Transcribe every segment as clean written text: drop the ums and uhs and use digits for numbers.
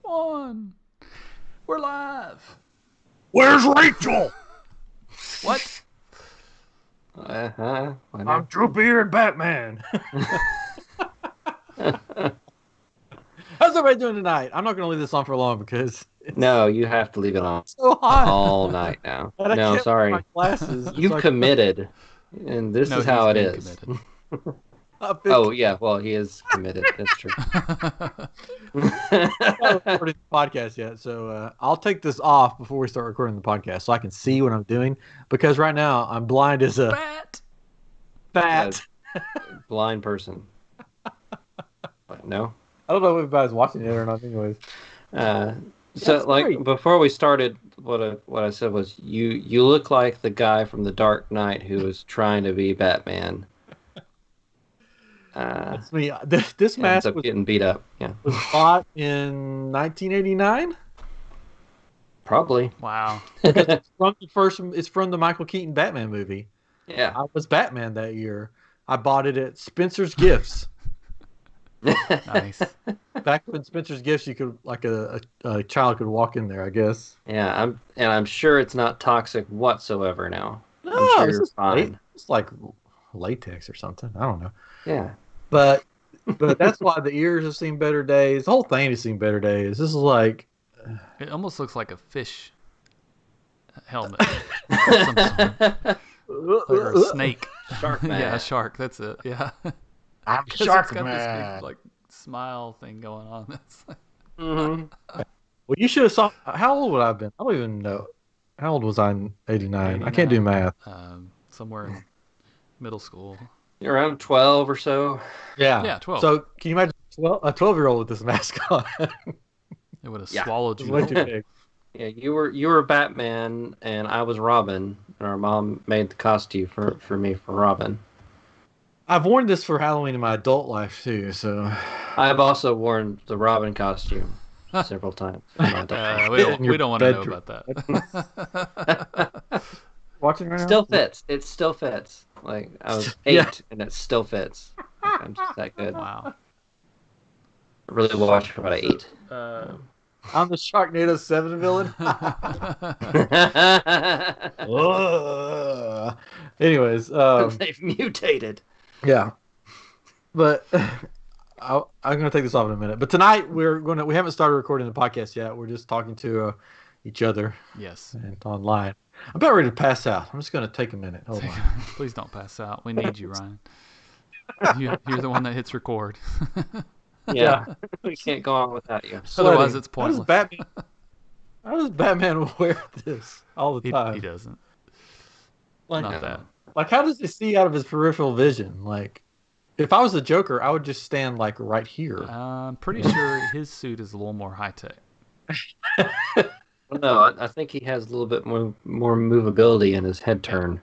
1. We're live. Where's Rachel? What? I'm Droopy-eared Batman. How's everybody doing tonight? I'm not going to leave this on for long because No, you have to leave it on so hot all night now. and I No, can't sorry. wear my glasses. You've committed, and this is how it he's is. been Oh, yeah, well, he is committed. That's true. committed. I'm not recording the podcast yet, so I'll take this off before we start recording the podcast so I can see what I'm doing. Because right now I'm blind as a fat. Blind person. No? I don't know if anybody's watching it or not. Anyways, So, great. before we started, what I said was, you look like the guy from The Dark Knight who was trying to be Batman. That's me. This mask Ends up getting beat up. Yeah, was bought in 1989. probably. Wow. It's from the It's from the Michael Keaton Batman movie. Yeah. I was Batman that year. I bought it at Spencer's Gifts. Nice. Back when Spencer's Gifts, you could a child could walk in there. I guess. Yeah, I'm sure it's not toxic whatsoever now. No, I'm sure it's you're just fine. It's like latex or something. I don't know. Yeah. But that's why the ears have seen better days. The whole thing has seen better days. This is like It almost looks like a fish helmet. Some sort. Or a snake. Shark man. Yeah, a shark. That's it. Yeah. I'm 'Cause it's got this big, like, smile thing going on. It's like, Mm-hmm. Well, you should have saw. How old would I have been? I don't even know. How old was I in '89? I can't do math. somewhere in middle school. You're around 12 or so. Yeah, 12. So can you imagine a 12-year-old with this mask on? It would have Yeah. swallowed It's you. way too big. Yeah, you were Batman and I was Robin, and our mom made the costume for me for Robin. I've worn this for Halloween in my adult life too. So I've also worn the Robin costume several times. In my adult life. We don't want to know about that. watching right Still now. fits. It still fits. Like I was 8 Yeah. and it still fits. Like, I'm just that good. Wow. I really watched what I ate. I'm the Sharknado 7 villain. Anyways, They've mutated. yeah. But I'm gonna take this off in a minute. But tonight we haven't started recording the podcast yet. We're just talking to each other Yes. and online. I'm about ready to pass out. I'm just gonna take a minute. Hold on. Please don't pass out. We need you, Ryan. You're the one that hits record. Yeah. We can't go on without you. Otherwise, it's How does pointless. Batman wear this all the time? He doesn't. Like, Not No. that. like, how does he see out of his peripheral vision? Like, if I was the Joker, I would just stand like right here. I'm pretty sure his suit is a little more high tech. Well, no, I think he has a little bit more movability in his head turn.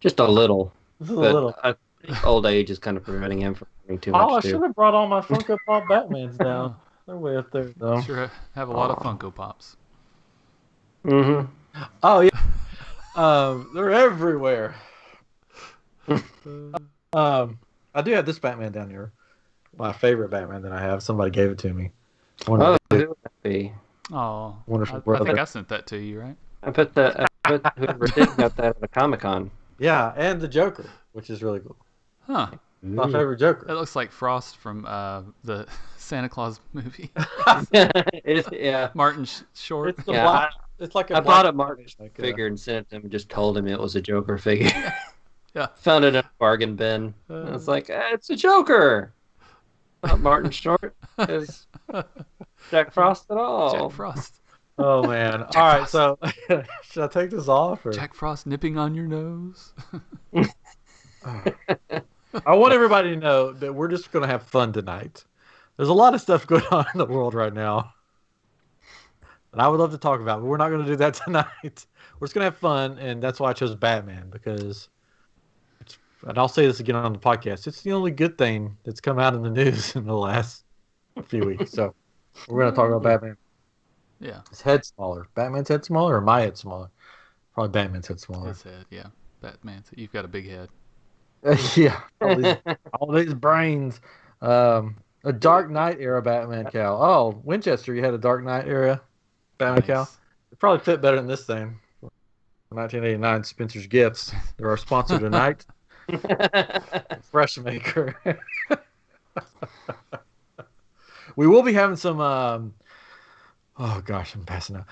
Just a little. Just a But little. I think old age is kind of preventing him from doing too Oh, I much should too. have brought all my Funko Pop Batmans down. They're way up there, though. Sure have a lot of Funko Pops. Mm-hmm. Oh yeah. They're everywhere. I do have this Batman down here. My favorite Batman that I have. Somebody gave it to me. One Oh, of who the would that be? Oh, Wonderful I brother. think I sent that to you, right? I put whoever did got that at the Comic-Con. Yeah, and the Joker, which is really cool. Huh. My favorite Joker. That looks like Frost from the Santa Claus movie. Yeah. Martin Short. It's the Yeah, black. It's like a I black bought a Martin like, figure and sent it to him and just told him it was a Joker figure. Yeah. Found it in a bargain bin. And I was like, it's a Joker. Not Martin Short. It's Jack Frost at all. Jack Frost. Oh man! All right, so should I take this off? Or? Jack Frost nipping on your nose. I want everybody to know that we're just going to have fun tonight. There's a lot of stuff going on in the world right now that I would love to talk about, but we're not going to do that tonight. We're just going to have fun, and that's why I chose Batman, because and I'll say this again on the podcast, it's the only good thing that's come out in the news in the last few weeks. So we're going to talk about Batman. Yeah. His head smaller. Batman's head smaller or my head smaller? Probably Batman's head smaller. His head, yeah. Batman. You've got a big head. Yeah. All these brains. A Dark Knight era Batman cowl. Oh, Winchester, you had a Dark Knight era Batman cowl. Nice. It probably fit better than this thing. 1989 Spencer's Gifts. They're our sponsor tonight. Fresh Maker. We will be having some. Oh gosh, I'm passing out.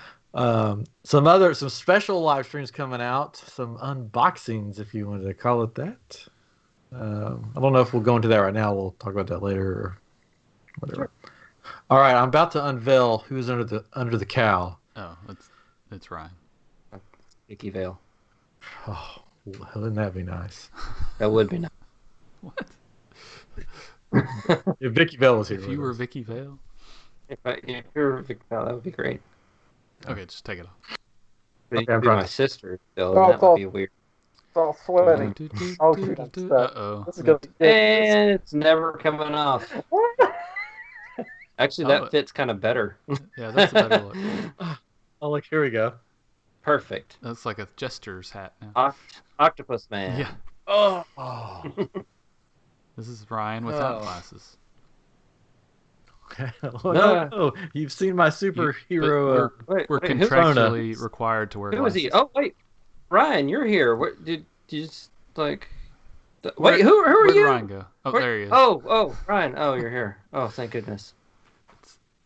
Some special live streams coming out. Some unboxings, if you wanted to call it that. I don't know if we'll go into that right now. We'll talk about that later or whatever. Sure. All right, I'm about to unveil who's under the cowl. Oh, it's Ryan. Vicky Vale. Oh, wouldn't that be nice? That would be nice. What? If Vicky Vale was here. If you were Vicky Vale? If you were Vicky Vale, that would be great. Okay, just take it off. But Okay, you could be my sister, still, Oh, and that would be weird. It's all sweaty. Oh, shoot, I'm stuck. Uh-oh. This is gonna be And it's never coming off. Actually, that fits kind of better. Yeah, that's a better look. Oh, look, here we go. Perfect. That's like a jester's hat now. Octopus Man. Yeah. Oh. This is Ryan without glasses. Okay. No, you've seen my superhero. We're who's contractually required to wear Who is glasses. he? Oh, wait. Ryan, you're here. What did you just, like... Wait, who are Where'd you? Ryan go? Oh, there he is. Oh, Ryan. Oh, you're here. Oh, thank goodness.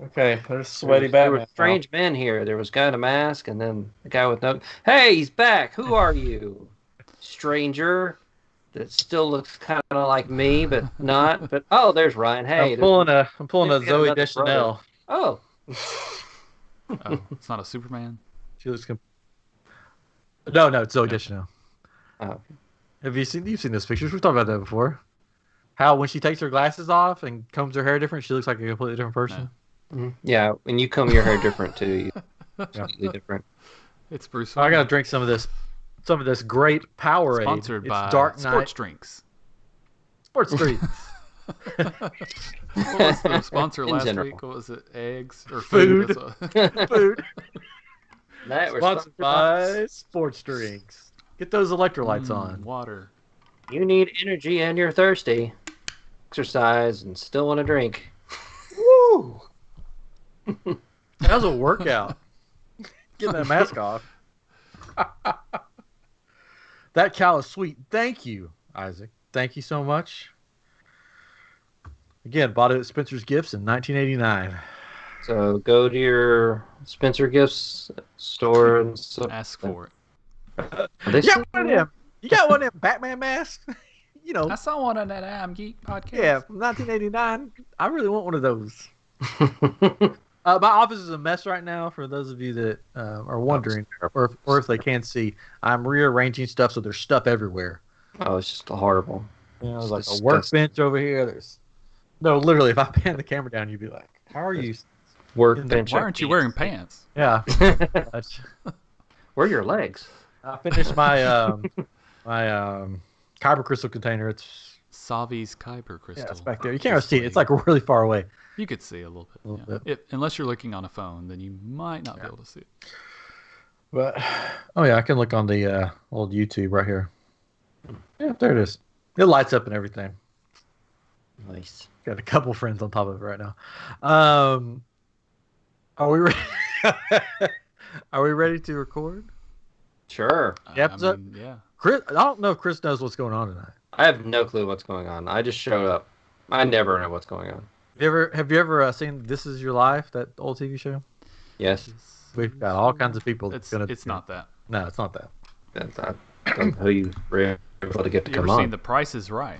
Okay, there's sweaty There Batman. were strange men here. There was a guy in a mask, and then the guy with no... Hey, he's back. Who are you? Stranger that still looks kind of like me, but not. But oh, there's Ryan. Hey, I'm pulling a there's Zoe another Deschanel. Oh, Oh, it's not a Superman? She looks. No, it's Zoe Deschanel. oh. You've seen those pictures? We've talked about that before. How when she takes her glasses off and combs her hair different, she looks like a completely different person. Yeah. When you comb your hair different too, completely different. It's Bruce. So I gotta drink some of this great Powerade. Sponsored by Dark Knight Sports Drinks. Sports Drinks. What was the sponsor In last general. week? What was it? Eggs or Food. That's Food. That was Sponsored by Sports Drinks. Get those electrolytes on. Water. You need energy and you're thirsty. Exercise and still want to drink. Woo! That was a workout. Getting that mask off. That cow is sweet. Thank you, Isaac. Thank you so much. Again, bought it at Spencer's Gifts in 1989. So go to your Spencer Gifts store and Ask for it. You got one of them. You got one of them Batman masks. You know. I saw one on that iamGEEK podcast. Yeah, from 1989. I really want one of those. My office is a mess right now. For those of you that are wondering, or if they can't see, I'm rearranging stuff, so there's stuff everywhere. Oh, it's just horrible. You know, there's It's like a disgusting. workbench over here. No, literally, if I pan the camera down, you'd be like, "How are you?" Workbench. Why aren't you wearing pants? Yeah. Where are your legs? I finished my kyber crystal container. It's Savi's Kyber crystal. it's back there. You can't really see it. It's like really far away. You could see a little bit. A little yeah. bit. Unless you're looking on a phone, then you might not be able to see it. But oh yeah, I can look on the old YouTube right here. Yeah, there it is. It lights up and everything. Nice. Got a couple friends on top of it right now. Are we ready? Are we ready to record? Sure. Yep. Yeah. Chris, I don't know if Chris knows what's going on tonight. I have no clue what's going on. I just showed up. I never know what's going on. Have you ever seen This Is Your Life, that old TV show? Yes. We've got all kinds of people. It's That's not that. No, it's not that. That's not who you were able to get to You come ever seen on. The Price is Right?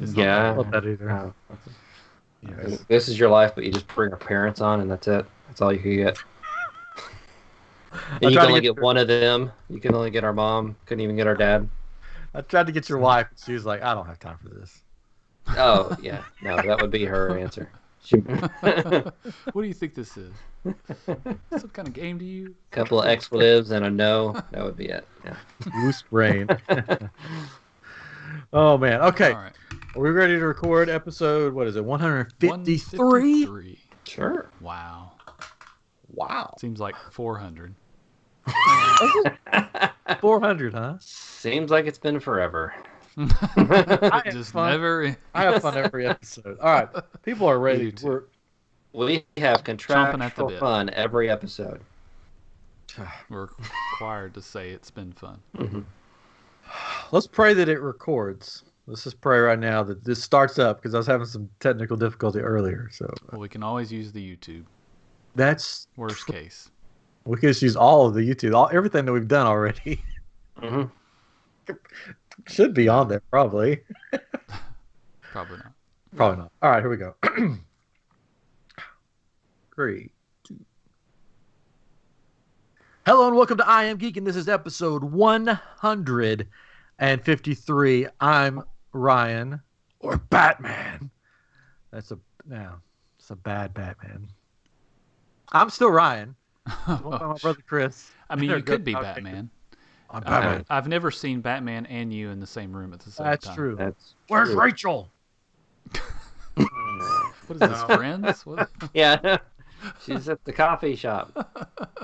It's not Yeah. Not that either. Oh. Yes. This is your life, but you just bring our parents on, and that's it. That's all you can get. And you tried can to only get get one of them. You can only get our mom. Couldn't even get our dad. I tried to get your wife. She was like, "I don't have time for this." Oh yeah, no, that would be her answer. She, What do you think this is? Some kind of game to you? couple of expletives and a no. That would be it. Yeah. Loose brain. Oh man. Okay. All right. Are we ready to record episode? What is it? 153. 153. Sure. Wow. Wow. Seems like 400. 400, huh? Seems like it's been forever. I It have just fun. never. I have fun every episode. All right, people are ready. You too. We have Chomping at the contractual bit. fun every episode. We're required to say it's been fun. Mm-hmm. Let's pray that it records. Let's just pray right now that this starts up because I was having some technical difficulty earlier. So Well, we can always use the YouTube. that's Worst case. we can just use all of the YouTube, everything that we've done already Mm-hmm. should be on there probably. Probably not. Probably not. All right, here we go. 3, 2. Hello and welcome to iamGEEK, and this is episode 153. I'm Ryan, or Batman. It's a bad Batman. I'm still Ryan. My brother Chris. I mean, you could be Batman. I'm Batman. I've never seen Batman and you in the same room at the same That's time. true. That's Where's true. Rachel? What is this, Friends? What? Yeah, she's at the coffee shop.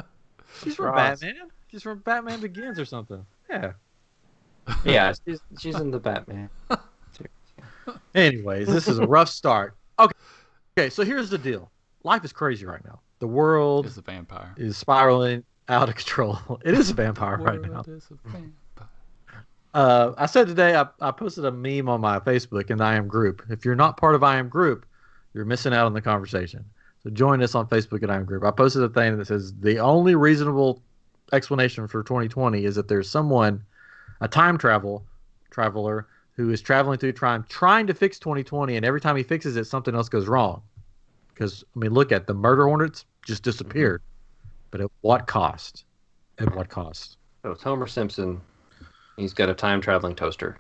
She's from Ross. Batman. She's from Batman Begins or something. Yeah. Yeah, she's in the Batman. Anyways, this is a rough start. Okay, so here's the deal. Life is crazy right now. The world Is a vampire. is spiraling out of control. It is a vampire right now. World is a vampire. I said today I posted a meme on my Facebook in the I Am group. If you're not part of I Am group, you're missing out on the conversation. So join us on Facebook at I Am group. I posted a thing that says the only reasonable explanation for 2020 is that there's someone, a time traveler, who is traveling through time trying to fix 2020, and every time he fixes it, something else goes wrong. Because I mean, look at the murder hornets just disappeared, but at what cost? At what cost? So it's Homer Simpson. He's got a time traveling toaster.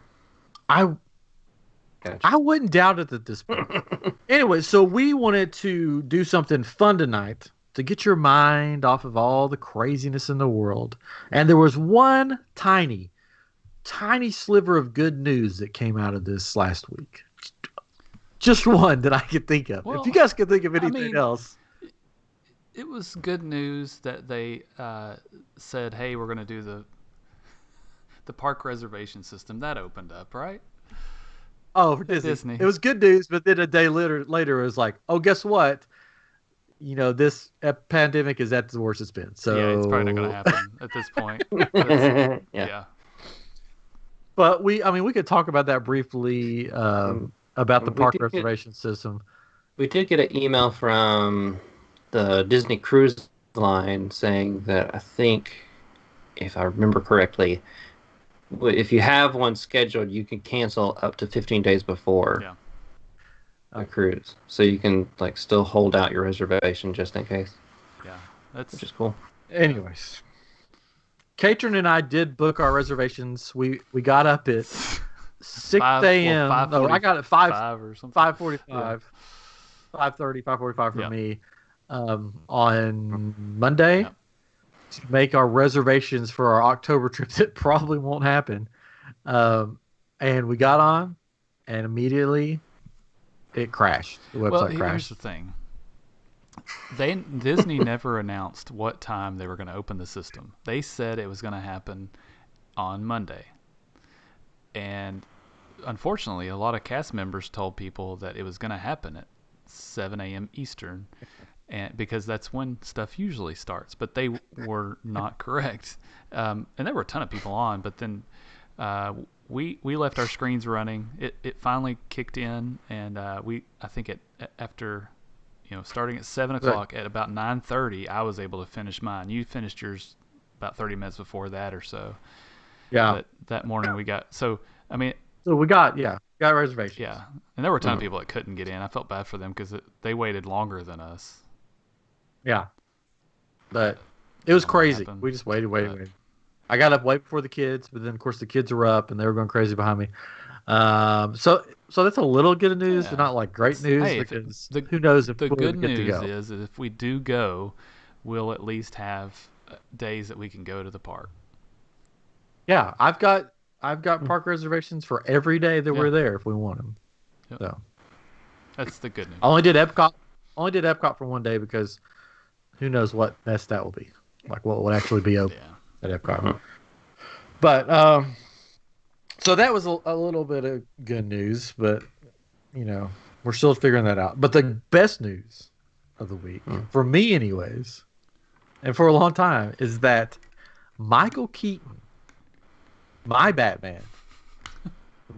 I Gotcha. wouldn't doubt it at this point. Anyway, so we wanted to do something fun tonight to get your mind off of all the craziness in the world. And there was one tiny sliver of good news that came out of this last week. Just one that I could think of. Well, if you guys could think of I anything mean, else. It was good news that they said, "Hey, we're going to do the park reservation system." That opened up, right? Oh, for Disney. Disney. It was good news, but then a day later it was like, oh, guess what? You know, this pandemic is at the worst it's been. So Yeah, it's probably not going to happen at this point. Yeah. Yeah. But we could talk about that briefly about the We park did get- reservation system. We did get an email from the Disney Cruise Line saying that I think, if I remember correctly, if you have one scheduled, you can cancel up to 15 days before Yeah. a cruise. So you can like still hold out your reservation just in case, Yeah. That's which is cool. Anyways, Katrin and I did book our reservations. We got up at 6 a.m. No, I got it 5 or something. 5:45, 5:30, 5:45 for Yeah. me on Monday Yeah. to make our reservations for our October trip that probably won't happen. And we got on, and immediately it crashed. The website Well, here's crashed. the thing. Disney never announced what time they were going to open the system. They said it was going to happen on Monday. And unfortunately, a lot of cast members told people that it was going to happen at 7 a.m. Eastern, and because that's when stuff usually starts. But they were not correct. And there were a ton of people on, but then we left our screens running. It finally kicked in, and I think after starting at 7 o'clock, at about 9:30, I was able to finish mine. You finished yours about 30 minutes before that or so. Yeah. But that morning we got, so, I mean, So we got reservations. yeah. And there were a ton of people that couldn't get in. I felt bad for them because they waited longer than us. Yeah. But it was Don't know what crazy. happened, We just waited. but- I got up way before the kids, but then of course the kids were up and they were going crazy behind me. So that's a little good news, Yeah. but not like great news Hey, if because the- who knows if The we'll good get to news go. is that if we do go, we'll at least have days that we can go to the park. Yeah, I've got park reservations for every day that we're Yeah. there if we want them. Yep. So That's the good news. I only did Epcot for one day because who knows what mess that will be. Like what would actually be open Yeah. at Epcot. Mhm. But So that was a little bit of good news, but we're still figuring that out. But the best news of the week, for me anyways, and for a long time, is that Michael Keaton, my Batman,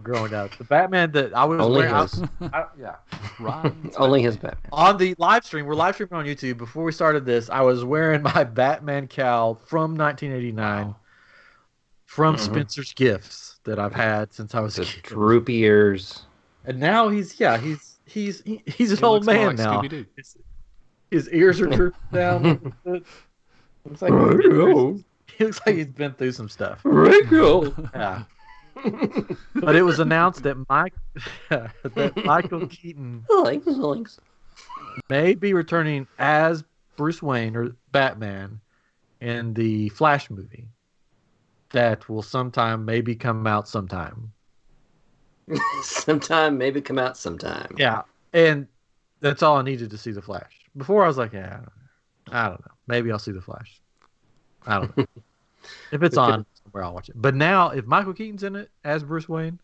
growing up, the Batman that I was Only wearing, his. Ryan's Only his Batman. Batman. on the live stream. We're live streaming on YouTube. Before we started this, I was wearing my Batman cowl from 1989 Wow. from Spencer's Gifts that I've had since I was a The kid. droopy ears. And now he's an He old looks more man like now. Scooby-Doo. His ears are drooping down. Looks like he looks like he's been through some stuff. Rachel. Yeah. But it was announced that Michael Keaton Links. may be returning as Bruce Wayne or Batman in the Flash movie. That will maybe come out sometime. Maybe come out sometime. Yeah, and that's all I needed to see the Flash. Before I was like, yeah, I don't know. Maybe I'll see the Flash. I don't know. If it's on somewhere, I'll watch it. But now, if Michael Keaton's in it as Bruce Wayne,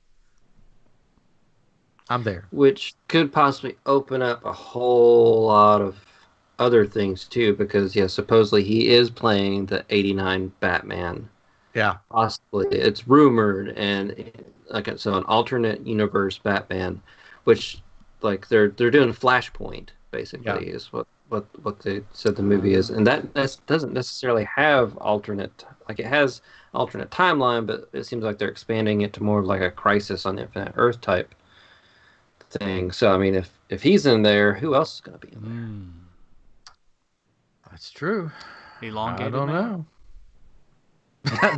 I'm there. Which could possibly open up a whole lot of other things too, because supposedly he is playing the '89 Batman. Yeah, Possibly, it's rumored, and so an alternate universe Batman, which they're doing Flashpoint basically is what they said the movie is, and that doesn't necessarily have alternate. It has alternate timeline, but it seems like they're expanding it to more of like a Crisis on Infinite Earth type thing. So I mean, if he's in there, who else is going to be in there? that's true. Elongated I don't man?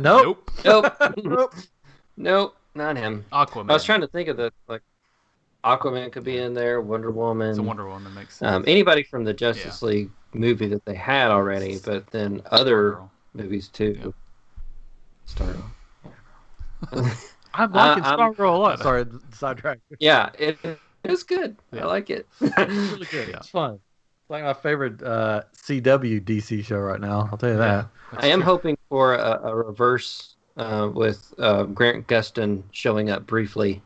know. Nope. Nope, not him. Aquaman. I was trying to think of Aquaman could be in there, Wonder Woman. It's a Wonder Woman, makes sense. Anybody from the Justice League movie that they had already, but then other movies too. Yep. Stargirl. I'm liking Stargirl a lot. Sorry, sidetrack. Yeah, it's good. Yeah. I like it. It's really good. It's fun. It's like my favorite CW DC show right now. I'll tell you that. I am hoping for a reverse with Grant Gustin showing up briefly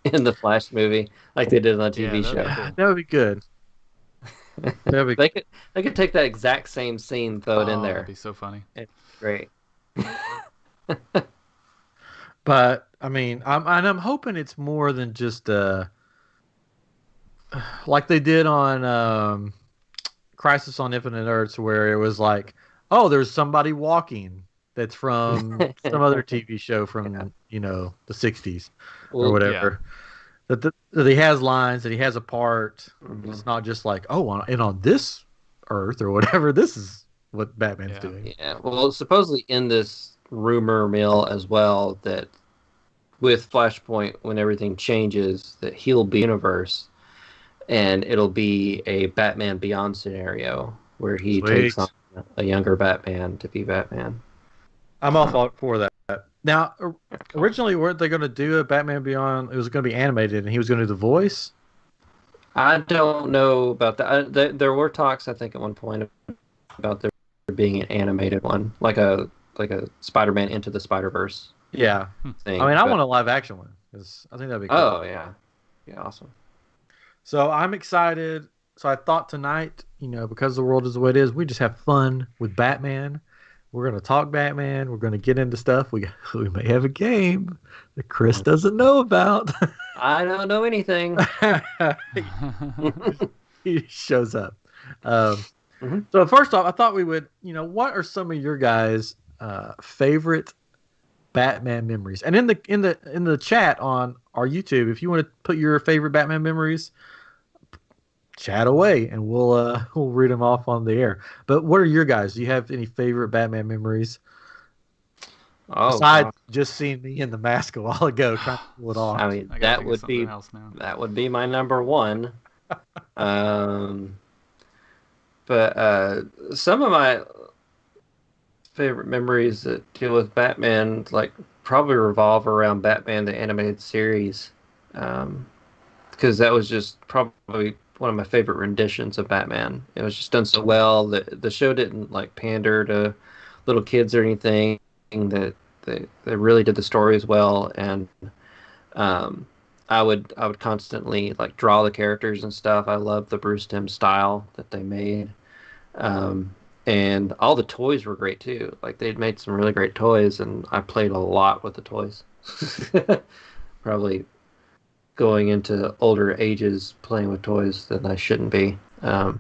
in the Flash movie, like they did on the TV show. Cool. That would be good. They could take that exact same scene, throw it in there. That'd be so funny. It's great. But I mean, I'm hoping it's more than just like they did on Crisis on Infinite Earths, where it was like, oh, there's somebody walking that's from some other TV show from the '60s or whatever. That he has lines, that he has a part. It's not just like, and on this Earth or whatever, this is what Batman's doing. Yeah. Well, supposedly in this rumor mill as well, that with Flashpoint, when everything changes, that he'll be universe, and it'll be a Batman Beyond scenario where he takes on a younger Batman to be Batman. I'm all for that. Now, originally, weren't they going to do a Batman Beyond? It was going to be animated, and he was going to do the voice. I don't know about that. There were talks, I think, at one point about there being an animated one, like a Spider-Man Into the Spider-Verse. Yeah, thing. I mean, I want a live action one because I think that'd be cool. Oh yeah, awesome. So I'm excited. So I thought tonight, because the world is the way it is, we just have fun with Batman. We're going to talk Batman. We're going to get into stuff. We may have a game that Chris doesn't know about. I don't know anything. He shows up. So first off, I thought we would, what are some of your guys' favorite Batman memories? And in the chat on our YouTube, if you want to put your favorite Batman memories, chat away, and we'll read them off on the air. But what are your guys? Do you have any favorite Batman memories? Besides just seeing me in the mask a while ago, trying to pull it off. I mean, that would be my number one. But some of my favorite memories that deal with Batman, probably revolve around Batman the Animated Series, because that was just probably one of my favorite renditions of Batman. It was just done so well that the show didn't pander to little kids or anything. That they really did the stories well, and um, I would constantly like draw the characters and stuff. I love the Bruce Timm style that they made. Um, and all the toys were great too. Like they'd made some really great toys, and I played a lot with the toys. Probably going into older ages playing with toys than I shouldn't be. No,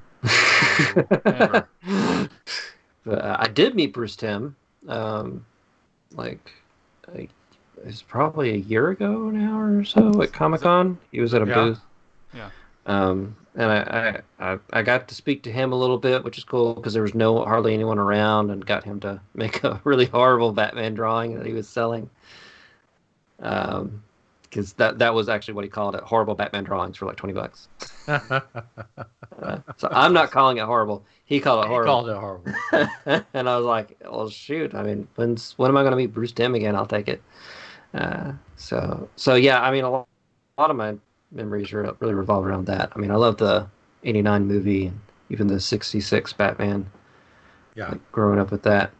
never. But I did meet Bruce Timm, um, like I, it's probably a year ago now or so at Comic Is it? Con. He was at a Yeah. booth. Yeah. And I got to speak to him a little bit, which is cool because there was no hardly anyone around, and got him to make a really horrible Batman drawing that he was selling. Because that was actually what he called it, horrible Batman drawings for like $20. So I'm not calling it horrible. He called it He horrible. called it horrible. And I was like, well, shoot. I mean, when am I going to meet Bruce Timm again? I'll take it. So yeah. I mean, a lot of my memories really revolve around that. I mean, I love the '89 movie and even the '66 Batman. Yeah. Like growing up with that,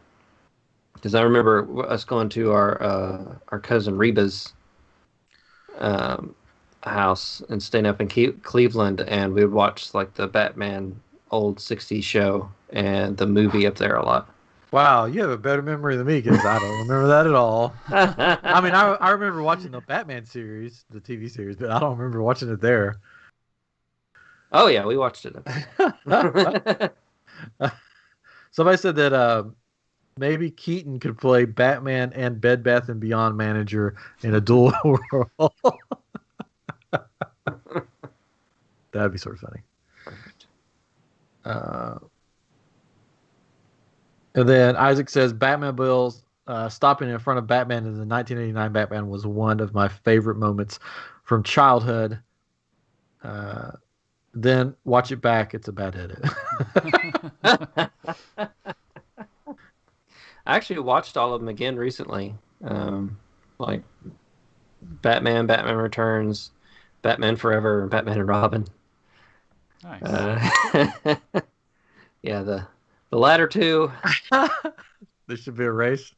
because I remember us going to our cousin Reba's um, house and staying up in Cleveland, and we would watch like the Batman old '60s show and the movie up there a lot. Wow, you have a better memory than me because I don't remember that at all. I mean, I remember watching the Batman series, the TV series, but I don't remember watching it there. Oh yeah, we watched it. Somebody said that maybe Keaton could play Batman and Bed Bath and Beyond manager in a dual role. That'd be sort of funny. And then Isaac says Batman Bills stopping in front of Batman in the 1989 Batman was one of my favorite moments from childhood. Then watch it back; it's a bad edit. I actually watched all of them again recently. Like Batman Returns, Batman Forever, and Batman and Robin. Nice. Yeah, the latter two. There should be a race.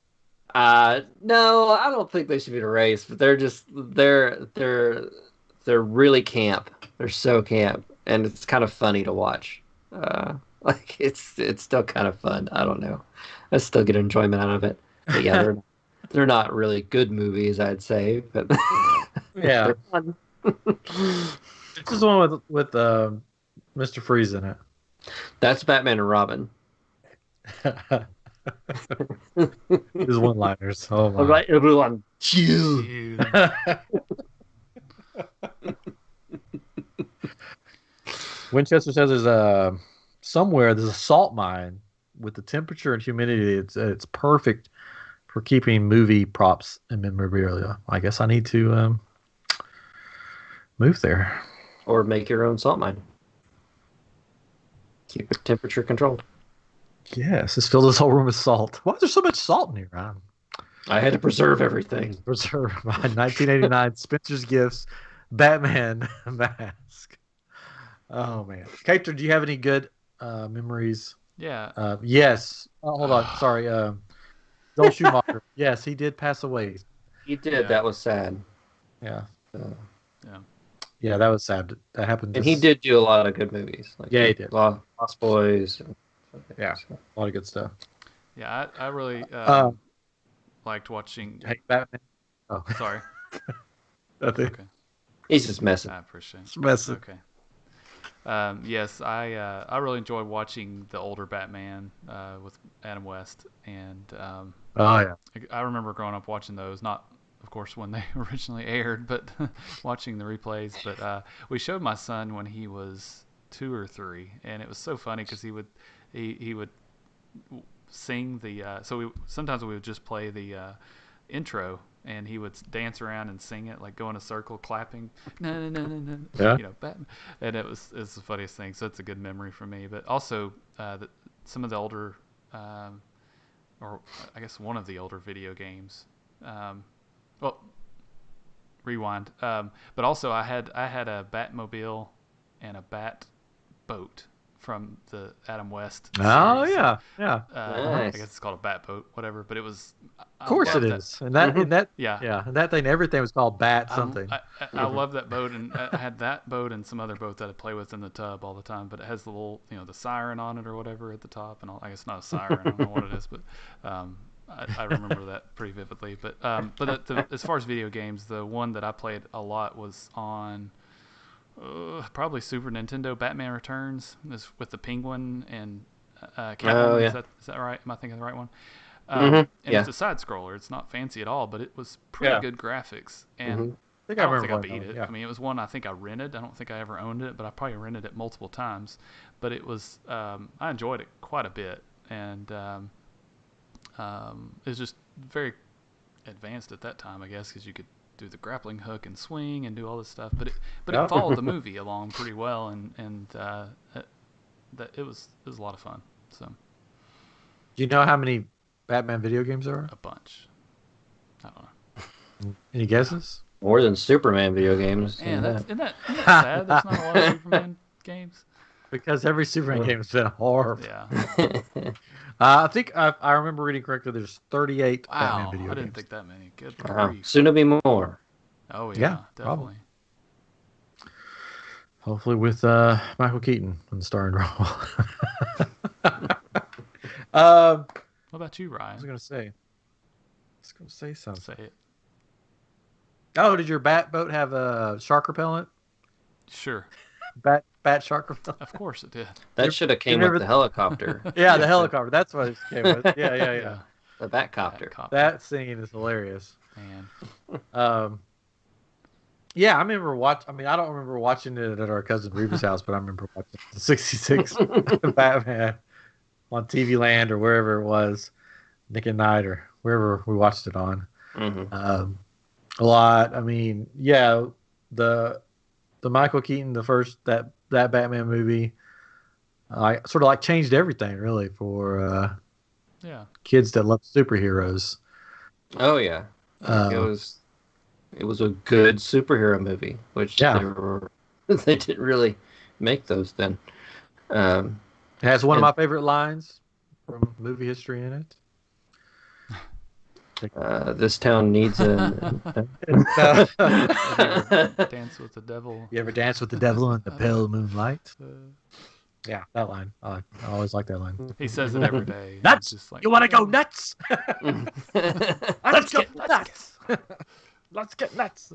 No, I don't think they should be erased, but they're really camp. They're so camp, and it's kind of funny to watch. Like it's still kind of fun. I don't know. I still get enjoyment out of it. But yeah, they're not really good movies, I'd say, but Yeah, they're fun. this is the one with Mr. Freeze in it. That's Batman and Robin. His one-liners. Oh my! All right, everyone, chill. Ew. Winchester says there's a salt mine with the temperature and humidity. It's perfect for keeping movie props and memorabilia. I guess I need to move there. Or make your own salt mine. Keep it temperature controlled. Yes, let's fill this whole room with salt. Why is there so much salt in here? I had to preserve everything. Preserve my 1989 Spencer's Gifts Batman mask. Oh man, Cater, do you have any good memories? Yeah. Yes. Oh, hold on. Sorry. Joel Schumacher. Yes, he did pass away. He did. Yeah. That was sad. Yeah. Yeah. Yeah, that was sad. That happened. And he did do a lot of good movies. Like Yeah, he did. Lost Boys. And Yeah. A lot of good stuff. Yeah. I really liked watching. Hey, Batman. Oh, Sorry. nothing. Okay. He's just messing. I appreciate it. It's messy. Okay. Yes, I really enjoyed watching the older Batman with Adam West, and Oh yeah. I remember growing up watching those. Not, of course, when they originally aired, but watching the replays. But we showed my son when he was 2 or 3, and it was so funny because he would sing the. So sometimes we would just play the intro, and he would dance around and sing it, like go in a circle, clapping, no, no, no, no, no, Yeah. Batman, and it's the funniest thing. So it's a good memory for me. But also, some of the older, or I guess one of the older video games. Well, rewind. But also, I had a Batmobile and a Bat boat from the Adam West Oh series. yeah, yeah. I Nice. guess it's called a bat boat, whatever. But it was. Of course it is. And that Yeah. yeah, and that thing, everything was called bat something. I love that boat, and I had that boat and some other boat that I play with in the tub all the time. But it has the little, the siren on it or whatever at the top, and I guess not a siren. I don't know what it is, but I remember that pretty vividly. But as far as video games, the one that I played a lot was on probably Super Nintendo. Batman Returns is with the Penguin and Catwoman. Oh, yeah. Is that right? Am I thinking of the right one? Mhm, And yeah. it's a side scroller. It's not fancy at all, but it was pretty good graphics. And Mhm. I think I I don't remember think I playing beat that it. one, I mean, it was one I think I rented. I don't think I ever owned it, but I probably rented it multiple times. But it was I enjoyed it quite a bit, and it was just very advanced at that time, I guess, because you could do the grappling hook and swing and do all this stuff. But Yeah. it followed the movie along pretty well, and that it was a lot of fun. So Do you know how many Batman video games there are? a bunch. I don't know. Any guesses? More than Superman video games. Man, yeah. isn't that sad? There's not a lot of Superman games. Because every Superman game has been horrible. Yeah. I think I remember reading correctly. There's 38 Wow. Batman video I didn't games. think that many. Good Wow. grief. Soon to be more. Oh yeah, Yeah, definitely. Hopefully with Michael Keaton in the starring role. What about you, I was Ryan? gonna say. Something. Say it. Oh, did your bat boat have a shark repellent? Sure. Bat shark repellent? Of course it did. That should have came never- with the helicopter. Yeah, the helicopter. That's what it came with. Yeah. The Batcopter. That scene is hilarious. Man. Yeah, I remember I don't remember watching it at our cousin Reba's house, but I remember watching the 66 Batman on TV Land or wherever it was, Nick at Night or wherever we watched it on. Mhm. A lot. I mean, yeah, the Michael Keaton, the first that Batman movie, I sort of like changed everything really for Yeah. kids that love superheroes. Oh yeah. It was a good superhero movie, which Yeah. they didn't really make those then. It has one of my favorite lines from movie history in it. This town needs a. Dance with the devil. You ever dance with the devil in the pale moonlight? Uh, Yeah, that line. I always like that line. he says it every day. Nuts! Just like, You want to go nuts? Let's get let's nuts. Let's get nuts.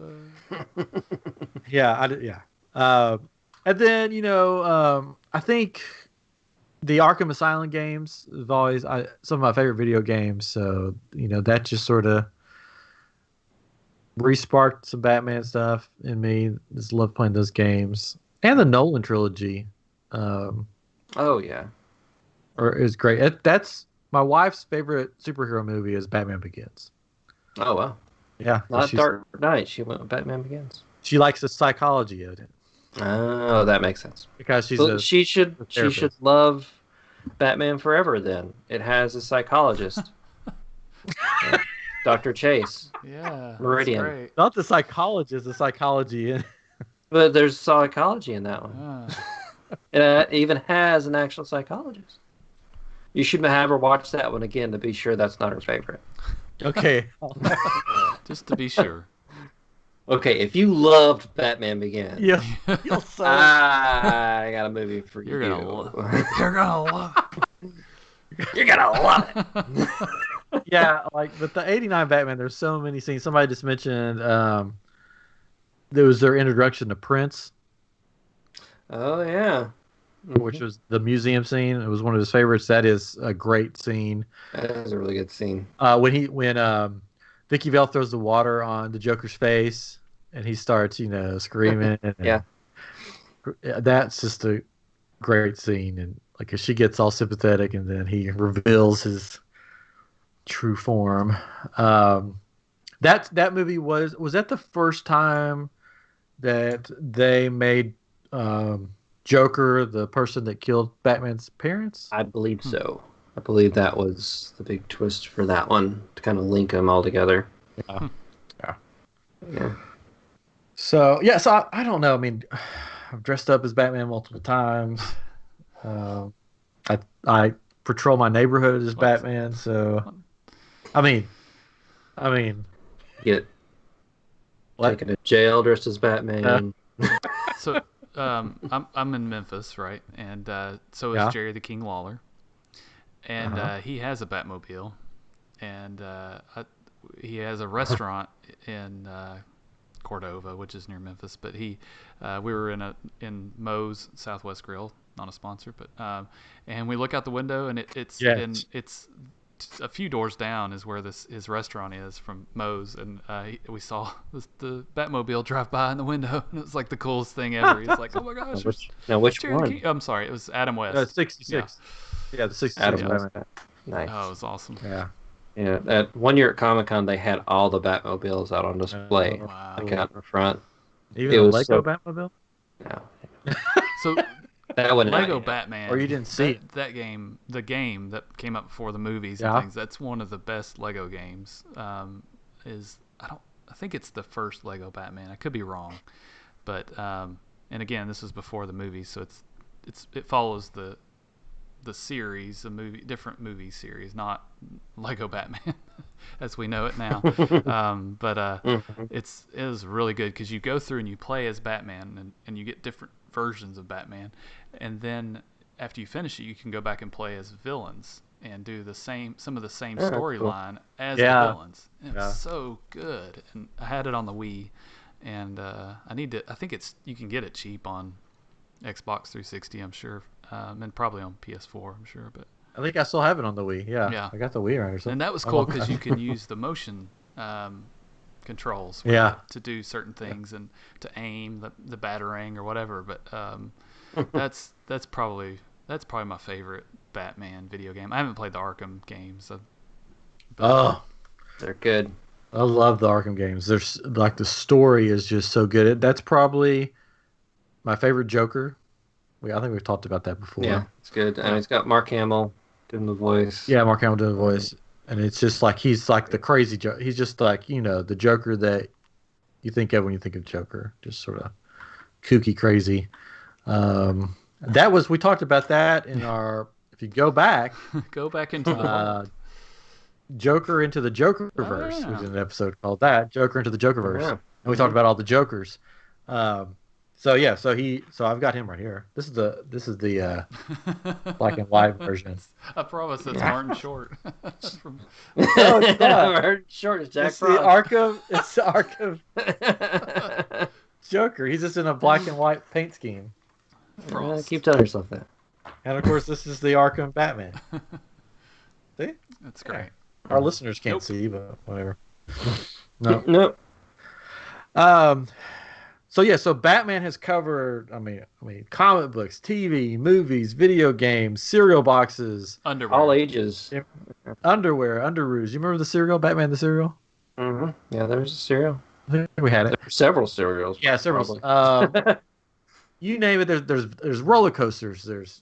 Yeah. And then I think the Arkham Asylum games have always some of my favorite video games. So that just sort of re-sparked some Batman stuff in me. Just love playing those games, and the Nolan trilogy. Oh yeah. Or is great. That's my wife's favorite superhero movie is Batman Begins. Oh wow. Yeah, Not Dark Knight. She went with Batman Begins. she likes the psychology of it Oh, that makes sense. because she's So a she should therapist. love Batman Forever then. It has a psychologist. Dr. Chase. Yeah. Meridian. That's great. not the psychologist, the psychology in. But there's psychology in that one. Ah. It even has an actual psychologist. You should have her watch that one again to be sure that's not her favorite. Okay. Just to be sure. Okay, if you loved Batman Begins, Yeah. You'll so. I got a movie for You're you. gonna love. You're gonna love. You're gonna love it. Yeah, like with the '89 Batman, there's so many scenes. Somebody just mentioned there was their introduction to Prince, Oh yeah, which was the museum scene. It was one of his favorites. That is a great scene. that is a really good scene. When Vicky Vale throws the water on the Joker's face and he starts, screaming. And, Yeah. That's just a great scene. And like, 'cause she gets all sympathetic and then he reveals his true form. That movie was that the first time that they made Joker the person that killed Batman's parents? I believe so. I believe that was the big twist for that one to kind of link them all together. Yeah. Yeah. So I don't know. I mean, I've dressed up as Batman multiple times. I patrol my neighborhood as What? Batman. So, I mean, Get what? taken to jail dressed as Batman. So I'm in Memphis, right? And so is Yeah. Jerry the King Lawler, and Uh-huh. he has a Batmobile, and he has a restaurant in Cordova, which is near Memphis. But we were in Moe's Southwest Grill, not a sponsor, but and we look out the window, and Yes. it's a few doors down is where his restaurant is from Moe's, and we saw the Batmobile drive by in the window, and it was like the coolest thing ever. He's like, "Oh my gosh, Which Jerry the one? King." I'm sorry, it was Adam West. 66. Yeah, the 66 Adam Yeah. West. Batman. Nice. Oh, it was awesome. Yeah. Yeah, that one year at Comic-Con, they had all the Batmobiles out on display, Wow. like out in front. Even It a was Lego so- Batmobile? No, So that one. Lego Batman. Or you didn't see it? that game, the game that came out before the movies Yeah. and things. That's one of the best Lego games. I think it's the first Lego Batman. I could be wrong, but and again, this was before the movies, so it follows the series, different movie series, not Lego Batman as we know it now. But Mhm. it is really good because you go through and you play as Batman, and you get different versions of Batman, and then after you finish it, you can go back and play as villains and do some of the same Oh, that's cool. storyline as Yeah. the villains. It was so good, and I had it on the Wii, and I think you can get it cheap on Xbox 360, I'm sure, and probably on PS4, I'm sure, but. I think I still have it on the Wii. Yeah. Yeah. I got the Wii right or something. And that was cool because you can use the motion controls Yeah. to do certain things and to aim the batarang or whatever. But that's probably my favorite Batman video game. I haven't played the Arkham games. Oh, They're good. I love the Arkham games. There's like the story is just so good. That's probably my favorite Joker. I think we've talked about that before. Yeah, it's good. And it's got Mark Hamill doing the voice. Yeah, Mark Hamill doing the voice, and it's just like he's like the crazy Joker. He's just like the Joker that you think of when you think of Joker, just sort of kooky, crazy. We talked about that in our. If you go back, Go back into the Joker into the Jokerverse. yeah. We did an episode called that Joker into the Jokerverse, Yeah. and we talked about all the Jokers. So I've got him right here. This is the black and white version. I promise it's Martin Short. From, No, it's not. Short as Jack It's the Frost. Arkham Joker. He's just in a black and white paint scheme. Keep telling yourself that. And of course, this is the Arkham Batman. See? that's great. Our listeners can't Nope. see, but whatever. No. Nope. So Batman has covered. I mean, comic books, TV, movies, video games, cereal boxes, Underwear. All ages. underwear, underoos. You remember the cereal, Batman the cereal? Mm-hmm. Yeah, there's a cereal. I think we had it. There's several cereals. Yeah, several. probably. You name it. There's roller coasters. There's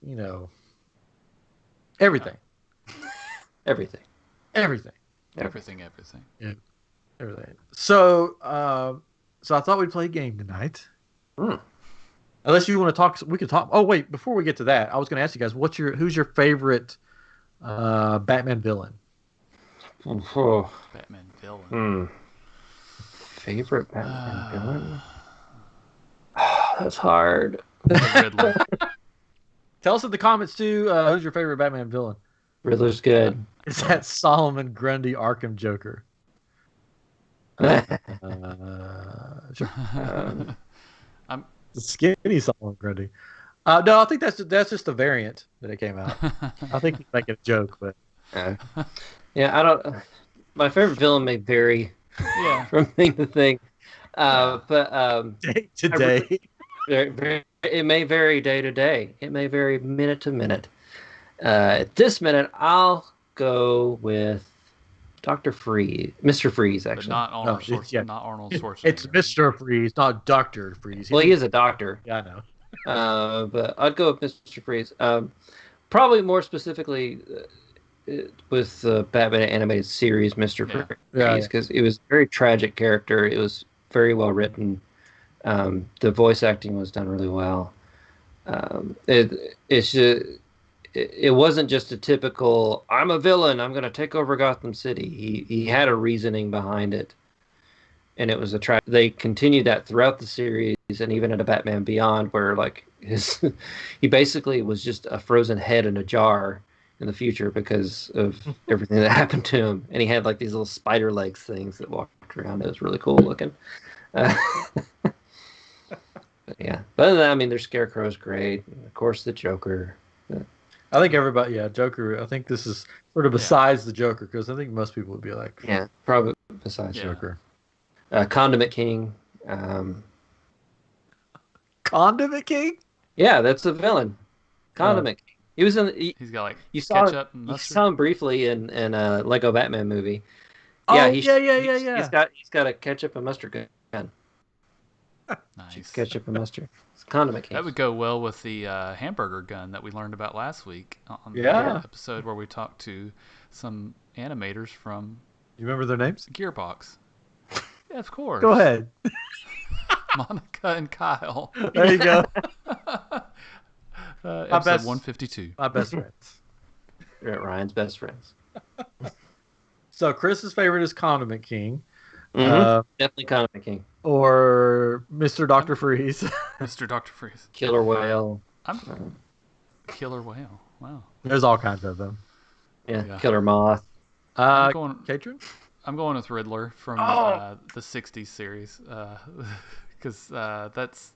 everything. Everything. Everything. Everything. Everything. So I thought we'd play a game tonight. Hmm. Unless you want to talk, we could talk. Oh wait, before we get to that, I was going to ask you guys, who's your favorite Batman villain? Oh. Batman villain. Favorite Batman villain? That's hard. The Riddler. Tell us in the comments too. Who's your favorite Batman villain? Riddler's good. Is that Solomon Grundy Arkham Joker? Sure. I'm The skinny Solomon Grundy. No, I think that's just a variant that it came out. I think he's making a joke, but Yeah, I don't. My favorite villain may vary yeah. from thing to thing, but day to day. it may vary day to day. It may vary minute to minute. At this minute, I'll go with Dr. Freeze, Mr. Freeze, But actually. not Arnold No, it's- yeah. Not Arnold Schwarzenegger. It's Mr. Freeze, not Dr. Freeze. Well, he is a doctor, Yeah, I know. but I'd go with Mr. Freeze. Probably more specifically with the Batman animated series, Mr. Yeah. Freeze, because it was a very tragic character. It was very well written. The voice acting was done really well. It wasn't just a typical "I'm a villain, I'm going to take over Gotham City." He had a reasoning behind it, and it was They continued that throughout the series, and even at a Batman Beyond, where like he basically was just a frozen head in a jar in the future because of everything that happened to him, and he had like these little spider legs things that walked around. It was really cool looking. Uh, but yeah, but other than that, I mean, their Scarecrow's great, and of course the Joker. I think everybody, yeah, Joker. I think this is sort of besides the Joker because I think most people would be like, Yeah, probably besides Joker. Condiment King. Condiment King? Yeah, that's the villain. Condiment King. He was in. He's got like You saw ketchup and you mustard. saw him briefly in a Lego Batman movie. Oh, Yeah, yeah. He's got a ketchup and mustard gun. Nice. Ketchup and mustard. It's Condiment King. That would go well with the hamburger gun that we learned about last week on the episode where we talked to some animators from You remember their names? Gearbox. Yeah, of course. Go ahead. Monica and Kyle. There you go. Episode 152. My best friends. Ryan's best friends. So Chris's favorite is Condiment King. Definitely Condiment King. Or Mr. Dr. Freeze. Mr. Dr. Freeze. Killer Whale. I'm Killer Whale. Wow. There's all kinds of them. Yeah. Killer Moth. Katrin? I'm going with Riddler from the 60s series. Because that's...